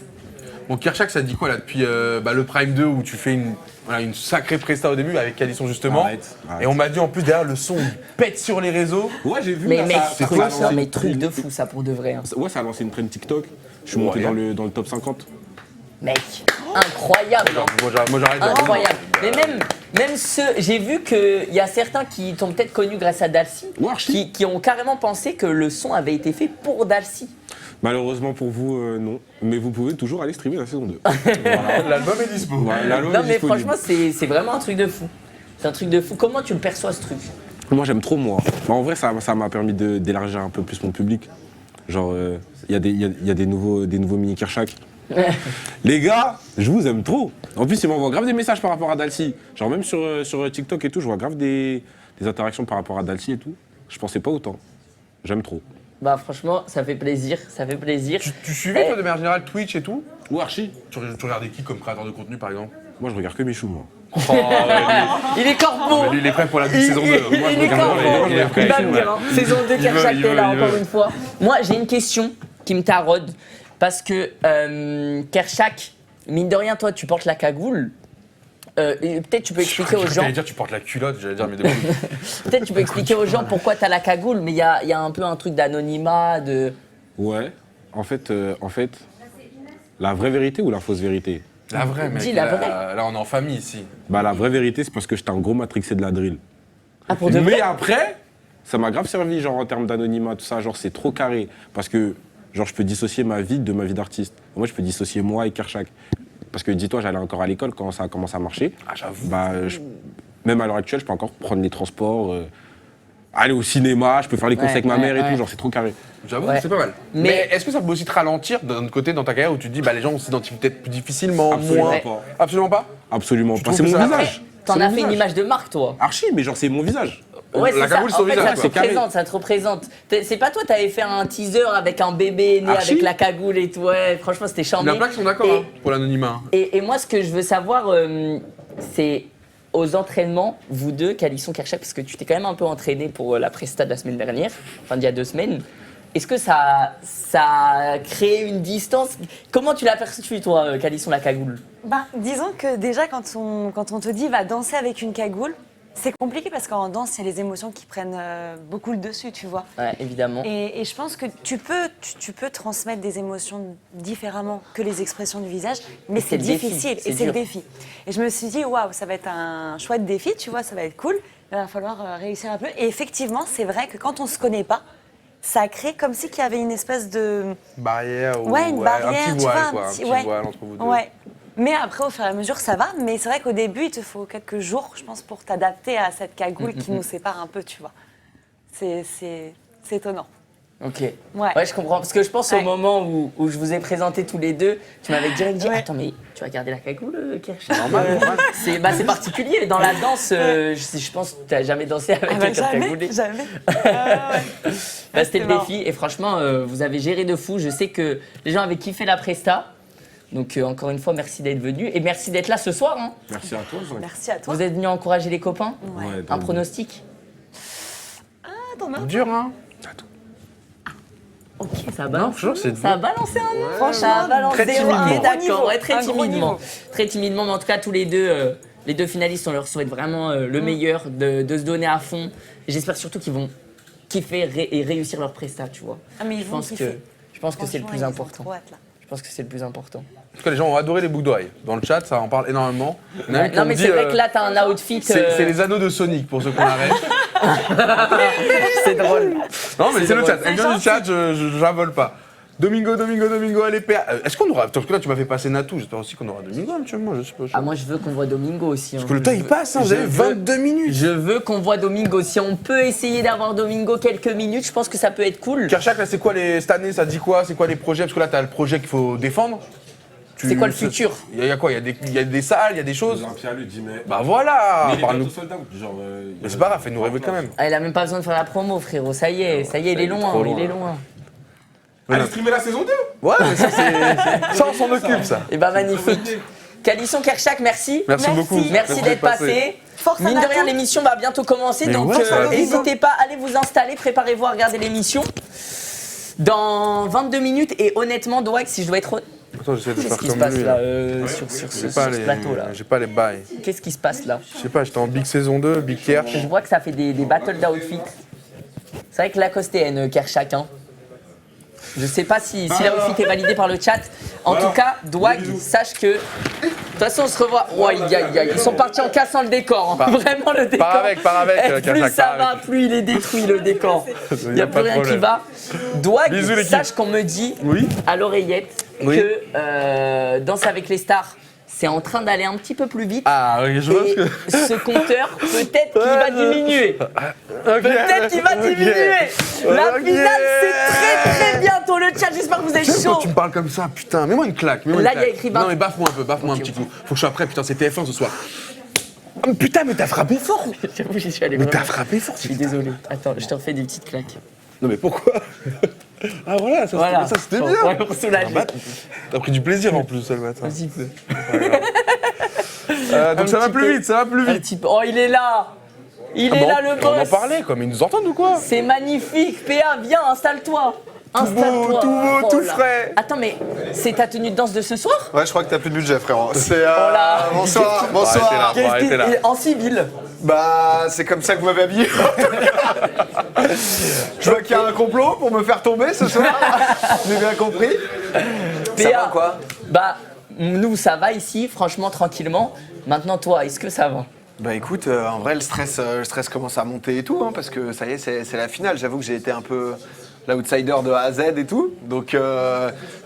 Bon, Kershak, ça dit quoi là depuis le Prime 2 où tu fais une sacrée presta au début avec Calisson justement. Arrête. Et on m'a dit en plus derrière le son il pète sur les réseaux. Ouais, j'ai vu. Mais là, mec, ça truc, a lancé- non, mais truc de fou ça pour de vrai. Hein. Ouais, ça a lancé une trend TikTok. Je suis monté dans le top 50. Mec, incroyable. hein. Moi j'arrête. Incroyable. Mais même ceux, j'ai vu qu'il y a certains qui t'ont peut-être connu grâce à Dalcy, Ouais, archi. qui ont carrément pensé que le son avait été fait pour Dalcy. Malheureusement pour vous, non. Mais vous pouvez toujours aller streamer la saison 2. Voilà. L'album est dispo. Voilà, l'album Non est mais disponible. franchement, c'est vraiment un truc de fou. C'est un truc de fou. Comment tu le perçois ce truc? Moi, j'aime trop, moi. Bah, en vrai, ça m'a permis d'élargir un peu plus mon public. Genre, il y a des nouveaux mini Kershak. Les gars, je vous aime trop. En plus, ils m'envoient grave des messages par rapport à Dalcy. Genre, même sur TikTok et tout, je vois grave des interactions par rapport à Dalcy et tout. Je pensais pas autant. J'aime trop. Bah franchement, ça fait plaisir, ça fait plaisir. Tu suivais toi de manière générale Twitch et tout? Ou Archie. Tu regardais qui comme créateur de contenu par exemple? Moi, je regarde que Michou, moi. Il est corpo. Lui il est prêt pour la saison 2. Moi je Il est regarde. corpo. Il est prêt. Il va venir, hein. Saison 2 Il veut, Kershak il est veut, là il encore veut. une fois. Moi j'ai une question qui me taraude parce que Kershak, mine de rien, toi tu portes la cagoule. Et peut-être tu peux expliquer aux gens. J'allais dire tu portes la culotte, j'allais dire mais des Peut-être tu peux expliquer aux gens pourquoi t'as la cagoule, mais il y a un peu un truc d'anonymat, de. Ouais. En fait, la vraie vérité ou la fausse vérité? La vraie mec. Dis la vraie. Là on est en famille ici. Bah, la vraie vérité, c'est parce que j'étais un gros matrixé de la drill. Ah pour de Mais vrai. après, ça m'a grave servi, genre en termes d'anonymat, tout ça, genre c'est trop carré. Parce que, genre, je peux dissocier ma vie de ma vie d'artiste. Moi, je peux dissocier moi et Kershak. Parce que dis-toi, j'allais encore à l'école quand ça a commencé à marcher. Ah j'avoue. Bah, même à l'heure actuelle, je peux encore prendre les transports, aller au cinéma, je peux faire les courses Ouais, avec ma ouais, mère et ouais. tout, genre c'est trop carré. J'avoue, Ouais. c'est pas mal. Mais- Mais est-ce que ça peut aussi te ralentir d'un autre côté dans ta carrière où tu te dis bah les gens s'identifient peut-être plus difficilement, Absolument moins. pas. Absolument pas. Absolument pas. trouves C'est que mon ça- visage. T'en C'est as mon fait une visage. image de marque, toi. Archi, mais genre c'est mon visage. Ouais, La c'est ça. cagoule, c'est En au fait, visage, ça te quoi. représente, ça te représente. C'est pas toi, t'avais fait un teaser avec un bébé né Archie. avec la cagoule et tout. Ouais, franchement, c'était Il y charmé. en a plein qui sont d'accord Et- hein, pour l'anonymat. Et moi, ce que je veux savoir, c'est aux entraînements, vous deux, Calisson, Kershak, parce que tu t'es quand même un peu entraîné pour la presta de la semaine dernière, enfin d'il y a 2 semaines. est-ce que ça a créé une distance? Comment tu l'as perçu, toi, Calisson, la cagoule? Bah, disons que déjà, quand on te dit va danser avec une cagoule, c'est compliqué parce qu'en danse, il y a les émotions qui prennent beaucoup le dessus, tu vois. Ouais, évidemment. Et je pense que tu peux transmettre des émotions différemment que les expressions du visage, mais c'est c'est le défi, difficile c'est et c'est le dur. défi. Et je me suis dit, waouh, ça va être un chouette défi, tu vois, ça va être cool. Il va falloir réussir un peu. Et effectivement, c'est vrai que quand on ne se connaît pas, ça crée comme si qu'il y avait une espèce de... Barrière ou Ouais, une barrière, un petit tu voile, vois, quoi. Un petit ouais. voile entre vous deux. Ouais. Mais après, au fur et à mesure, ça va. Mais c'est vrai qu'au début, il te faut quelques jours, je pense, pour t'adapter à cette cagoule qui nous sépare un peu, tu vois. C'est étonnant. Ok. Ouais. Ouais, je comprends. Parce que je pense au Ouais. moment où je vous ai présenté tous les deux, tu m'avais direct dit Ouais. attends, mais tu vas garder la cagoule, Kirchner? Normal. C'est particulier. Dans la danse, je pense que tu n'as jamais dansé avec quelqu'un cagoulé. Jamais. Bah, c'était le marrant. défi. Et franchement, vous avez géré de fou. Je sais que les gens avaient kiffé la presta. Donc, encore une fois, merci d'être venu. Et merci d'être là ce soir. Hein. Merci à toi, Zach. Merci à toi. Vous êtes venu encourager les copains. Ouais. Ouais, Un pronostic? Attends, non. Dur, hein. Ok, ça a balancé. franchement, c'est Ça a balancé un nom. Franchement, Ça a balancé. très timidement. Ok, Un gros d'accord. niveau, Ouais, très un gros timidement. niveau. Très timidement, mais en tout cas, tous les deux finalistes, on leur souhaite vraiment le meilleur, de se donner à fond. Et j'espère surtout qu'ils vont kiffer et réussir leur presta, tu vois. Ah, mais ils Je vont pense que, kiffer. je pense que c'est le Franchement, plus ils ont important. trop hâte, là. Je pense que c'est le plus important. En tout cas, les gens ont adoré les boucles d'oreilles. Dans le chat, ça en parle énormément. Il y en a qui Non, ont mais dit, c'est vrai que là, t'as un outfit. c'est les anneaux de Sonic pour ceux qu'on arrête. C'est drôle. Non, mais c'est le drôle. chat. Les gens du chat, je n'avole pas. Domingo, allez, PA. Est-ce qu'on aura. Parce que là, tu m'as fait passer Natou. J'espère aussi qu'on aura Domingo actuellement. Je sais pas. Ah, moi, je veux qu'on voit Domingo aussi. Parce que le temps, il passe, hein. Vous avez 22 minutes. Je veux qu'on voit Domingo. Si on peut essayer d'avoir Domingo quelques minutes, je pense que ça peut être cool. Kershak, là, c'est quoi cette année, ça dit quoi? C'est quoi les projets? Parce que là, t'as le projet qu'il faut défendre. C'est quoi le futur? Il y a quoi? Il y a des salles, il y a des choses. Jean-Pierre lui dit, mais. Bah voilà! Mais il est Parle-nous. bientôt sold out. Genre, Mais c'est pas grave, fais-nous rêver quand même. Ah, il a même pas besoin de faire la promo, frérot. Ça y est, il est loin, trop loin. il est loin. Allez streamer la saison 2. Ouais, mais ça, c'est. Ça, on s'en occupe, ça. Et bah magnifique. Calisson, Kershak, merci. Merci beaucoup. Merci d'être passé. Force à Mine de Natou. rien, l'émission va bientôt commencer, Mais donc ouais, ça va vite, n'hésitez pas, allez vous installer, préparez-vous à regarder l'émission. Dans 22 minutes, et honnêtement, Dwag, si je dois être honnête, Attends, j'essaie de qu'est-ce faire qui se comme passe lui. là Là. sur J'ai ce pas les. plateau là? J'ai pas les bails. Qu'est-ce qui se passe là? Je sais pas, j'étais en Big Saison 2, Big Kersh. Je vois que ça fait des battles d'outfit. C'est vrai que Lacoste est Kershak. Hein. Je sais pas si l'outfit est validé par le chat. En tout cas, Dwag, sache que. De toute façon, on se revoit. Ouais, ils sont partis en cassant le décor. Hein. Vraiment le décor. Pars avec, Plus Kershak, ça pars va, avec. plus il est détruit le décor. Il n'y a pas plus de rien qui problème. va. Dwag, Bisous, l'équipe. sache qu'on me dit Oui. à l'oreillette Oui. que Danse avec les stars, c'est en train d'aller un petit peu plus vite. Ah, ok, je vois Et ce que. ce compteur, peut-être qu'il va diminuer. Ok, Peut-être qu'il va ok. diminuer. La Ok. finale, c'est très bientôt. Le chat, j'espère que vous êtes J'aime quand chaud. tu me parles comme ça, putain. Mets-moi une claque. mets-moi une Là, il y a claque. écrit Non, 20. mais baffe-moi un peu, baffe-moi un petit coup. Faut que je sois prêt, putain, c'est TF1 ce soir. Oh, putain, mais t'as frappé fort. J'avoue, j'y suis allé Mais vraiment. t'as frappé fort. Je suis désolé. Attends, je te refais des petites claques. Non, mais pourquoi? Ah, voilà, ça, Voilà. c'était Bon, bien. ouais, pour soulager. T'as pris du plaisir en plus, ça, le matin. Un petit peu. Donc ça va petit plus peu. vite, ça va plus Un vite. petit peu. Oh, il est là. Il Ah est bon, là, le on en boss. parlait, quoi, mais ils nous entendent ou quoi? C'est magnifique. PA, viens, installe-toi. Installe-toi. tout beau, tout là. frais. Attends, mais c'est ta tenue de danse de ce soir? Ouais, je crois que t'as plus de budget, frérot. C'est. Oh là. Bonsoir, Bon, arrêtez bonsoir. là. Bon, arrêtez là. En civil. Bah, c'est comme ça que vous m'avez habillé. Je vois qu'il y a un complot pour me faire tomber ce soir. J'ai bien compris. Ça PA, va quoi? Bah, nous, ça va ici, franchement, tranquillement. Maintenant, toi, est-ce que ça va? Bah écoute, en vrai, le stress commence à monter et tout, hein, parce que ça y est, c'est la finale. J'avoue que j'ai été un peu l'outsider de A à Z et tout. Donc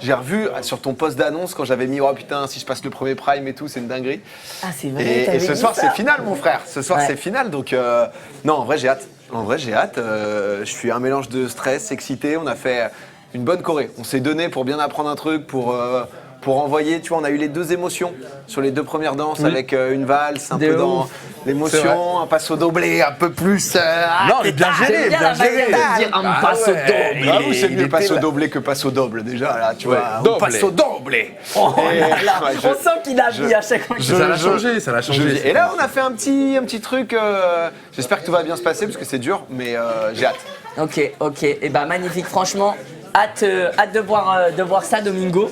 j'ai revu sur ton post d'annonce quand j'avais mis « Oh putain, si je passe le premier prime et tout, c'est une dinguerie Ah, c'est ». vrai, Et t'avais ce dit soir, ça. c'est finale, mon frère. Ce soir, Ouais. c'est finale. Donc non, en vrai, j'ai hâte. En vrai, j'ai hâte. Je suis un mélange de stress, excité. On a fait une bonne choré. On s'est donné pour bien apprendre un truc, pour envoyer. Tu vois, on a eu les deux émotions sur les deux premières danses avec une valse, un De peu dans ouf. C'est l'émotion, un passo doblé, un peu plus. Non, mais bien géré, J'aime bien bien la manière géré. de dire un passo Ah double. oui, c'est mieux était passo là. doblé que passo doble déjà là, tu Ouais, vois. doblé. Passo doblé. Oh Et- là là, ouais, on sent qu'il a mis à chaque fois. Ça l'a changé, ça l'a changé. Et là, on a fait un petit truc. J'espère que tout va bien se passer parce que c'est dur, mais j'ai hâte. Ok. Et bah magnifique, franchement, hâte de voir ça, Domingo.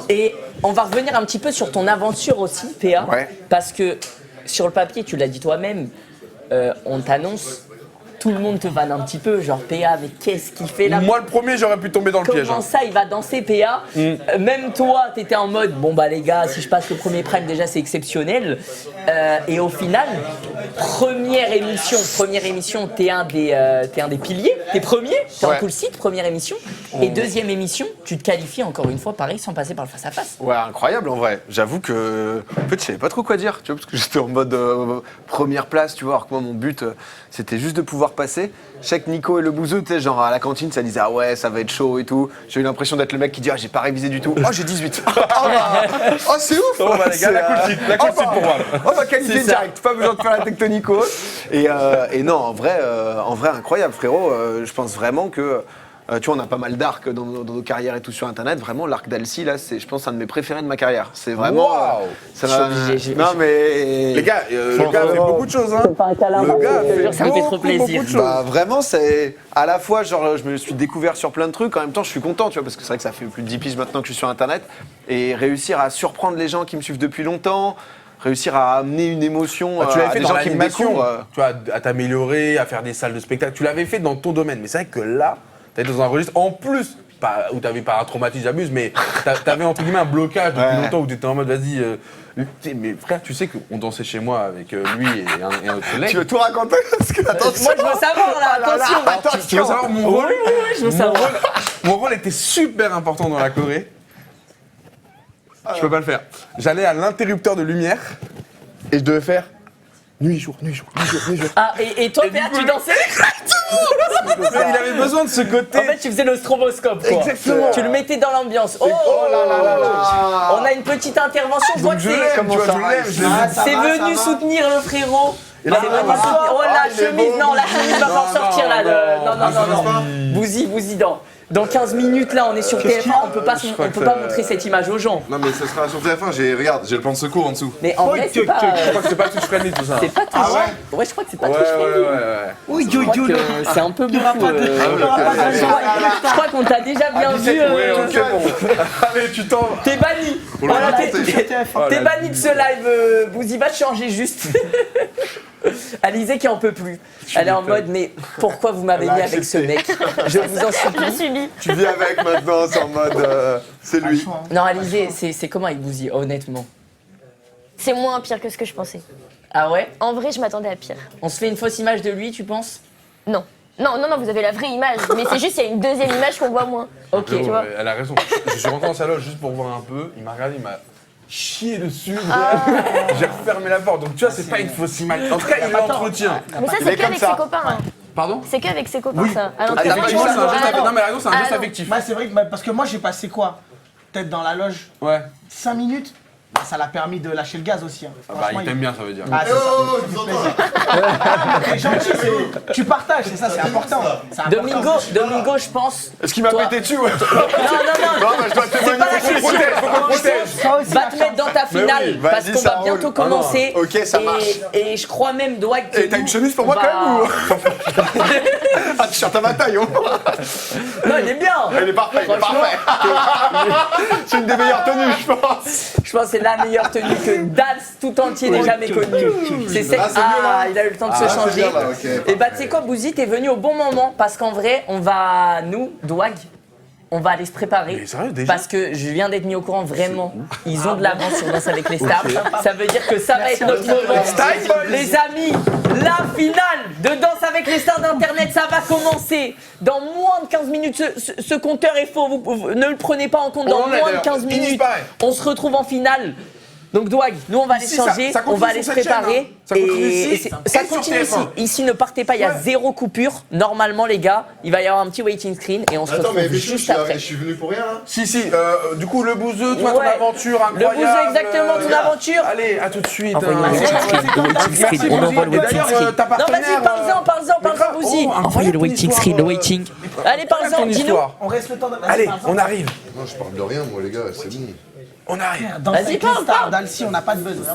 Et on va revenir un petit peu sur ton aventure aussi, PA. Ouais. Parce que sur le papier, tu l'as dit toi-même, on t'annonce, tout le monde te vanne un petit peu, genre PA, mais qu'est-ce qu'il fait là? Moi, le premier, j'aurais pu tomber dans le piège. Comment hein. ça, il va danser PA? Même toi, t'étais en mode, bon bah les gars, si je passe le premier prime, déjà c'est exceptionnel. Et au final, première émission, t'es un des piliers, t'es premier, t'es en Ouais. cool site, première émission. Et deuxième émission, tu te qualifies encore une fois, pareil, sans passer par le face-à-face. Ouais, incroyable en vrai. J'avoue que. En fait, je savais pas trop quoi dire, tu vois, parce que j'étais en mode première place, tu vois, alors que moi, mon but, c'était juste de pouvoir passer. Je sais que Nico et le bouseux, tu sais, genre à la cantine, ça disait, ah ouais, ça va être chaud et tout. J'ai eu l'impression d'être le mec qui dit, ah, j'ai pas révisé du tout. Oh, j'ai 18. Oh, c'est ouf. Oh, bah, les gars, la cool site pour moi. Oh, bah, qualité directe, pas besoin de faire la tectonico. Et non, en vrai, incroyable, frérot. Je pense vraiment que. Tu vois, on a pas mal d'arcs dans nos carrières et tout sur Internet. Vraiment, l'arc d'Alcy, là, c'est, je pense, un de mes préférés de ma carrière. C'est vraiment. Waouh. Ça Je suis m'a- obligé, Non, mais. Les gars, le gars fait beaucoup de choses. Hein. Le gars fait ça me fait trop beaucoup plaisir. de choses. Bah, vraiment, c'est. À la fois, genre, je me suis découvert sur plein de trucs. En même temps, je suis content, tu vois, parce que c'est vrai que ça fait plus de 10 piges maintenant que je suis sur Internet. Et réussir à surprendre les gens qui me suivent depuis longtemps. Réussir à amener une émotion Bah, tu l'avais à fait des dans gens qui me l'animation, découvrent. tu vois, à t'améliorer, à faire des salles de spectacle. Tu l'avais fait dans ton domaine, mais c'est vrai que là, t'étais dans un registre en plus, pas, où t'avais pas un traumatisme, j'abuse, mais t'avais entre guillemets un blocage depuis Ouais. longtemps où t'étais en mode vas-y. Mais frère, tu sais qu'on dansait chez moi avec lui et un autre collègue. Tu veux tout raconter? Parce que, attention. Moi, je veux savoir là, attention. Tu veux savoir mon rôle? Je veux savoir. Mon rôle était super important dans la Corée. Je peux pas le faire. J'allais à l'interrupteur de lumière et je devais faire nuit, jour, nuit, jour, nuit, jour, nuit, jour. Ah, et toi, PA, tu dansais? Il avait besoin de ce côté. En fait, tu faisais le stroboscope, quoi. Exactement. Tu le mettais dans l'ambiance. Oh, là là là là. On a une petite intervention. Je vois Donc que je l'aime, c'est. tu vois, je l'aime, je l'aime. C'est venu soutenir le frérot. Et là, C'est venu voilà. soutenir. Oh, la il est chemise. beau. Non, la chemise va falloir Non, sortir là. non, Non. Bouzy, dans 15 minutes là, on est sur TF1. On peut pas montrer cette image aux gens. Non mais ça sera sur TF1, regarde, j'ai le plan de secours en dessous. Mais en vrai, c'est pas. Je crois que c'est pas touch friendly tout ça. C'est pas touch. Ouais, je crois que c'est pas touch friendly. Oui, Je crois que c'est un peu beaucoup. Je crois qu'on t'a déjà bien vu. Allez, tu t'en vas. T'es banni. Voilà, t'es banni de ce live. Bouzy va te changer juste. Alizé qui en peut plus. Elle est en mode, mais pourquoi vous m'avez mis avec ce mec? Je vous en supplie. Je subis. Tu vis avec maintenant, c'est en mode c'est lui. Non, Alizé, c'est comment avec Bouzy, honnêtement? C'est moins pire que ce que je pensais. Ah ouais? En vrai, je m'attendais à pire. On se fait une fausse image de lui, tu penses? Non. Non, vous avez la vraie image. Mais c'est juste, il y a une deuxième image qu'on voit moins. Ok. Tu vois. Elle a raison. Je suis rentré dans sa loge juste pour voir un peu. Il m'a regardé, il m'a chié dessus. J'ai refermé la porte. Donc tu vois, c'est pas une fausse image. En tout cas, il l'entretient. Mais ça, c'est qu'avec ses copains. Hein. Pardon? C'est qu'avec ses copains, Oui. ça. À Effectivement, c'est un geste affectif. Non, mais elle a raison, c'est un geste non. affectif. Bah, c'est vrai que, parce que moi j'ai passé quoi? Peut-être dans la loge Ouais. 5 minutes. Bah, ça l'a permis de lâcher le gaz aussi. Hein. Ah bah, Franchement, il t'aime bien, ça veut dire. Ah, c'est ça. C'est gentil, tu partages, c'est ça, c'est important. C'est important. Domingo, je pense. Est-ce qu'il m'a Toi- pété dessus? Ouais. Non, Je dois c'est témoigner. pas la question. Faut qu'on protège. Ça aussi, Va la te mettre dans ta finale oui, parce vas-y, qu'on ça va roule. bientôt commencer. Ah non, ok, ça marche. Et je crois même, Douag, que Et t'as une chemise pour moi on quand même ou? Ah, tu cherches à ma taille, hein? Non, il est bien. Il est parfait, il est parfait. C'est une des meilleures tenues, je pense. Je pense que c'est la meilleure tenue que Dals tout entier n'ait jamais connue. C'est celle. Ah, c'est mieux, là. Il a eu le temps de Ah, se c'est changer. bien, là, ok. Et bah, tu sais quoi, Bouzy, t'es venu au bon moment parce qu'en vrai, on va, nous, Douag, on va aller se préparer. Mais sérieux, déjà? Parce que je viens d'être mis au courant, vraiment, ils ont de l'avance sur Danse avec les stars. Ça veut dire que ça va être notre moment. Les amis, la finale de Danse avec les stars d'Internet, ça va commencer dans moins de 15 minutes. Ce compteur est faux, vous ne le prenez pas en compte. Dans On en est moins de d'ailleurs. 15 Il minutes, disparaît. on se retrouve en finale. Donc Douag, nous on va aller Ici, ça- changer, ça on continue va aller se sur cette chaîne, préparer. hein. Ça continue ici, et ça et sur continue ici. TF1. Ici, ne partez pas, il y a zéro coupure. Normalement les gars, il va y avoir un petit waiting screen et on se Attends, mais retrouve Bichou, juste après. je suis venu pour rien là. Si, du coup, le bouseux, toi, ton Ouais. aventure Le incroyable. bouseux, exactement, ton aventure. Allez, à tout de suite. Envoyez-moi le waiting screen, le waiting screen, on envoie le Et waiting d'ailleurs, screen. ta Non, partenaire, vas-y, parle-en, Bouzy. Envoyez le waiting screen, le waiting. Allez, parle-en, ton dis-nous. histoire. On reste le temps de. Vas-y, Allez, parle-en. on arrive. Non, je parle de rien, moi les gars, c'est bon. On arrive. Danse Vas-y, avec les parle. stars d'Alcy, on n'a pas de besoin.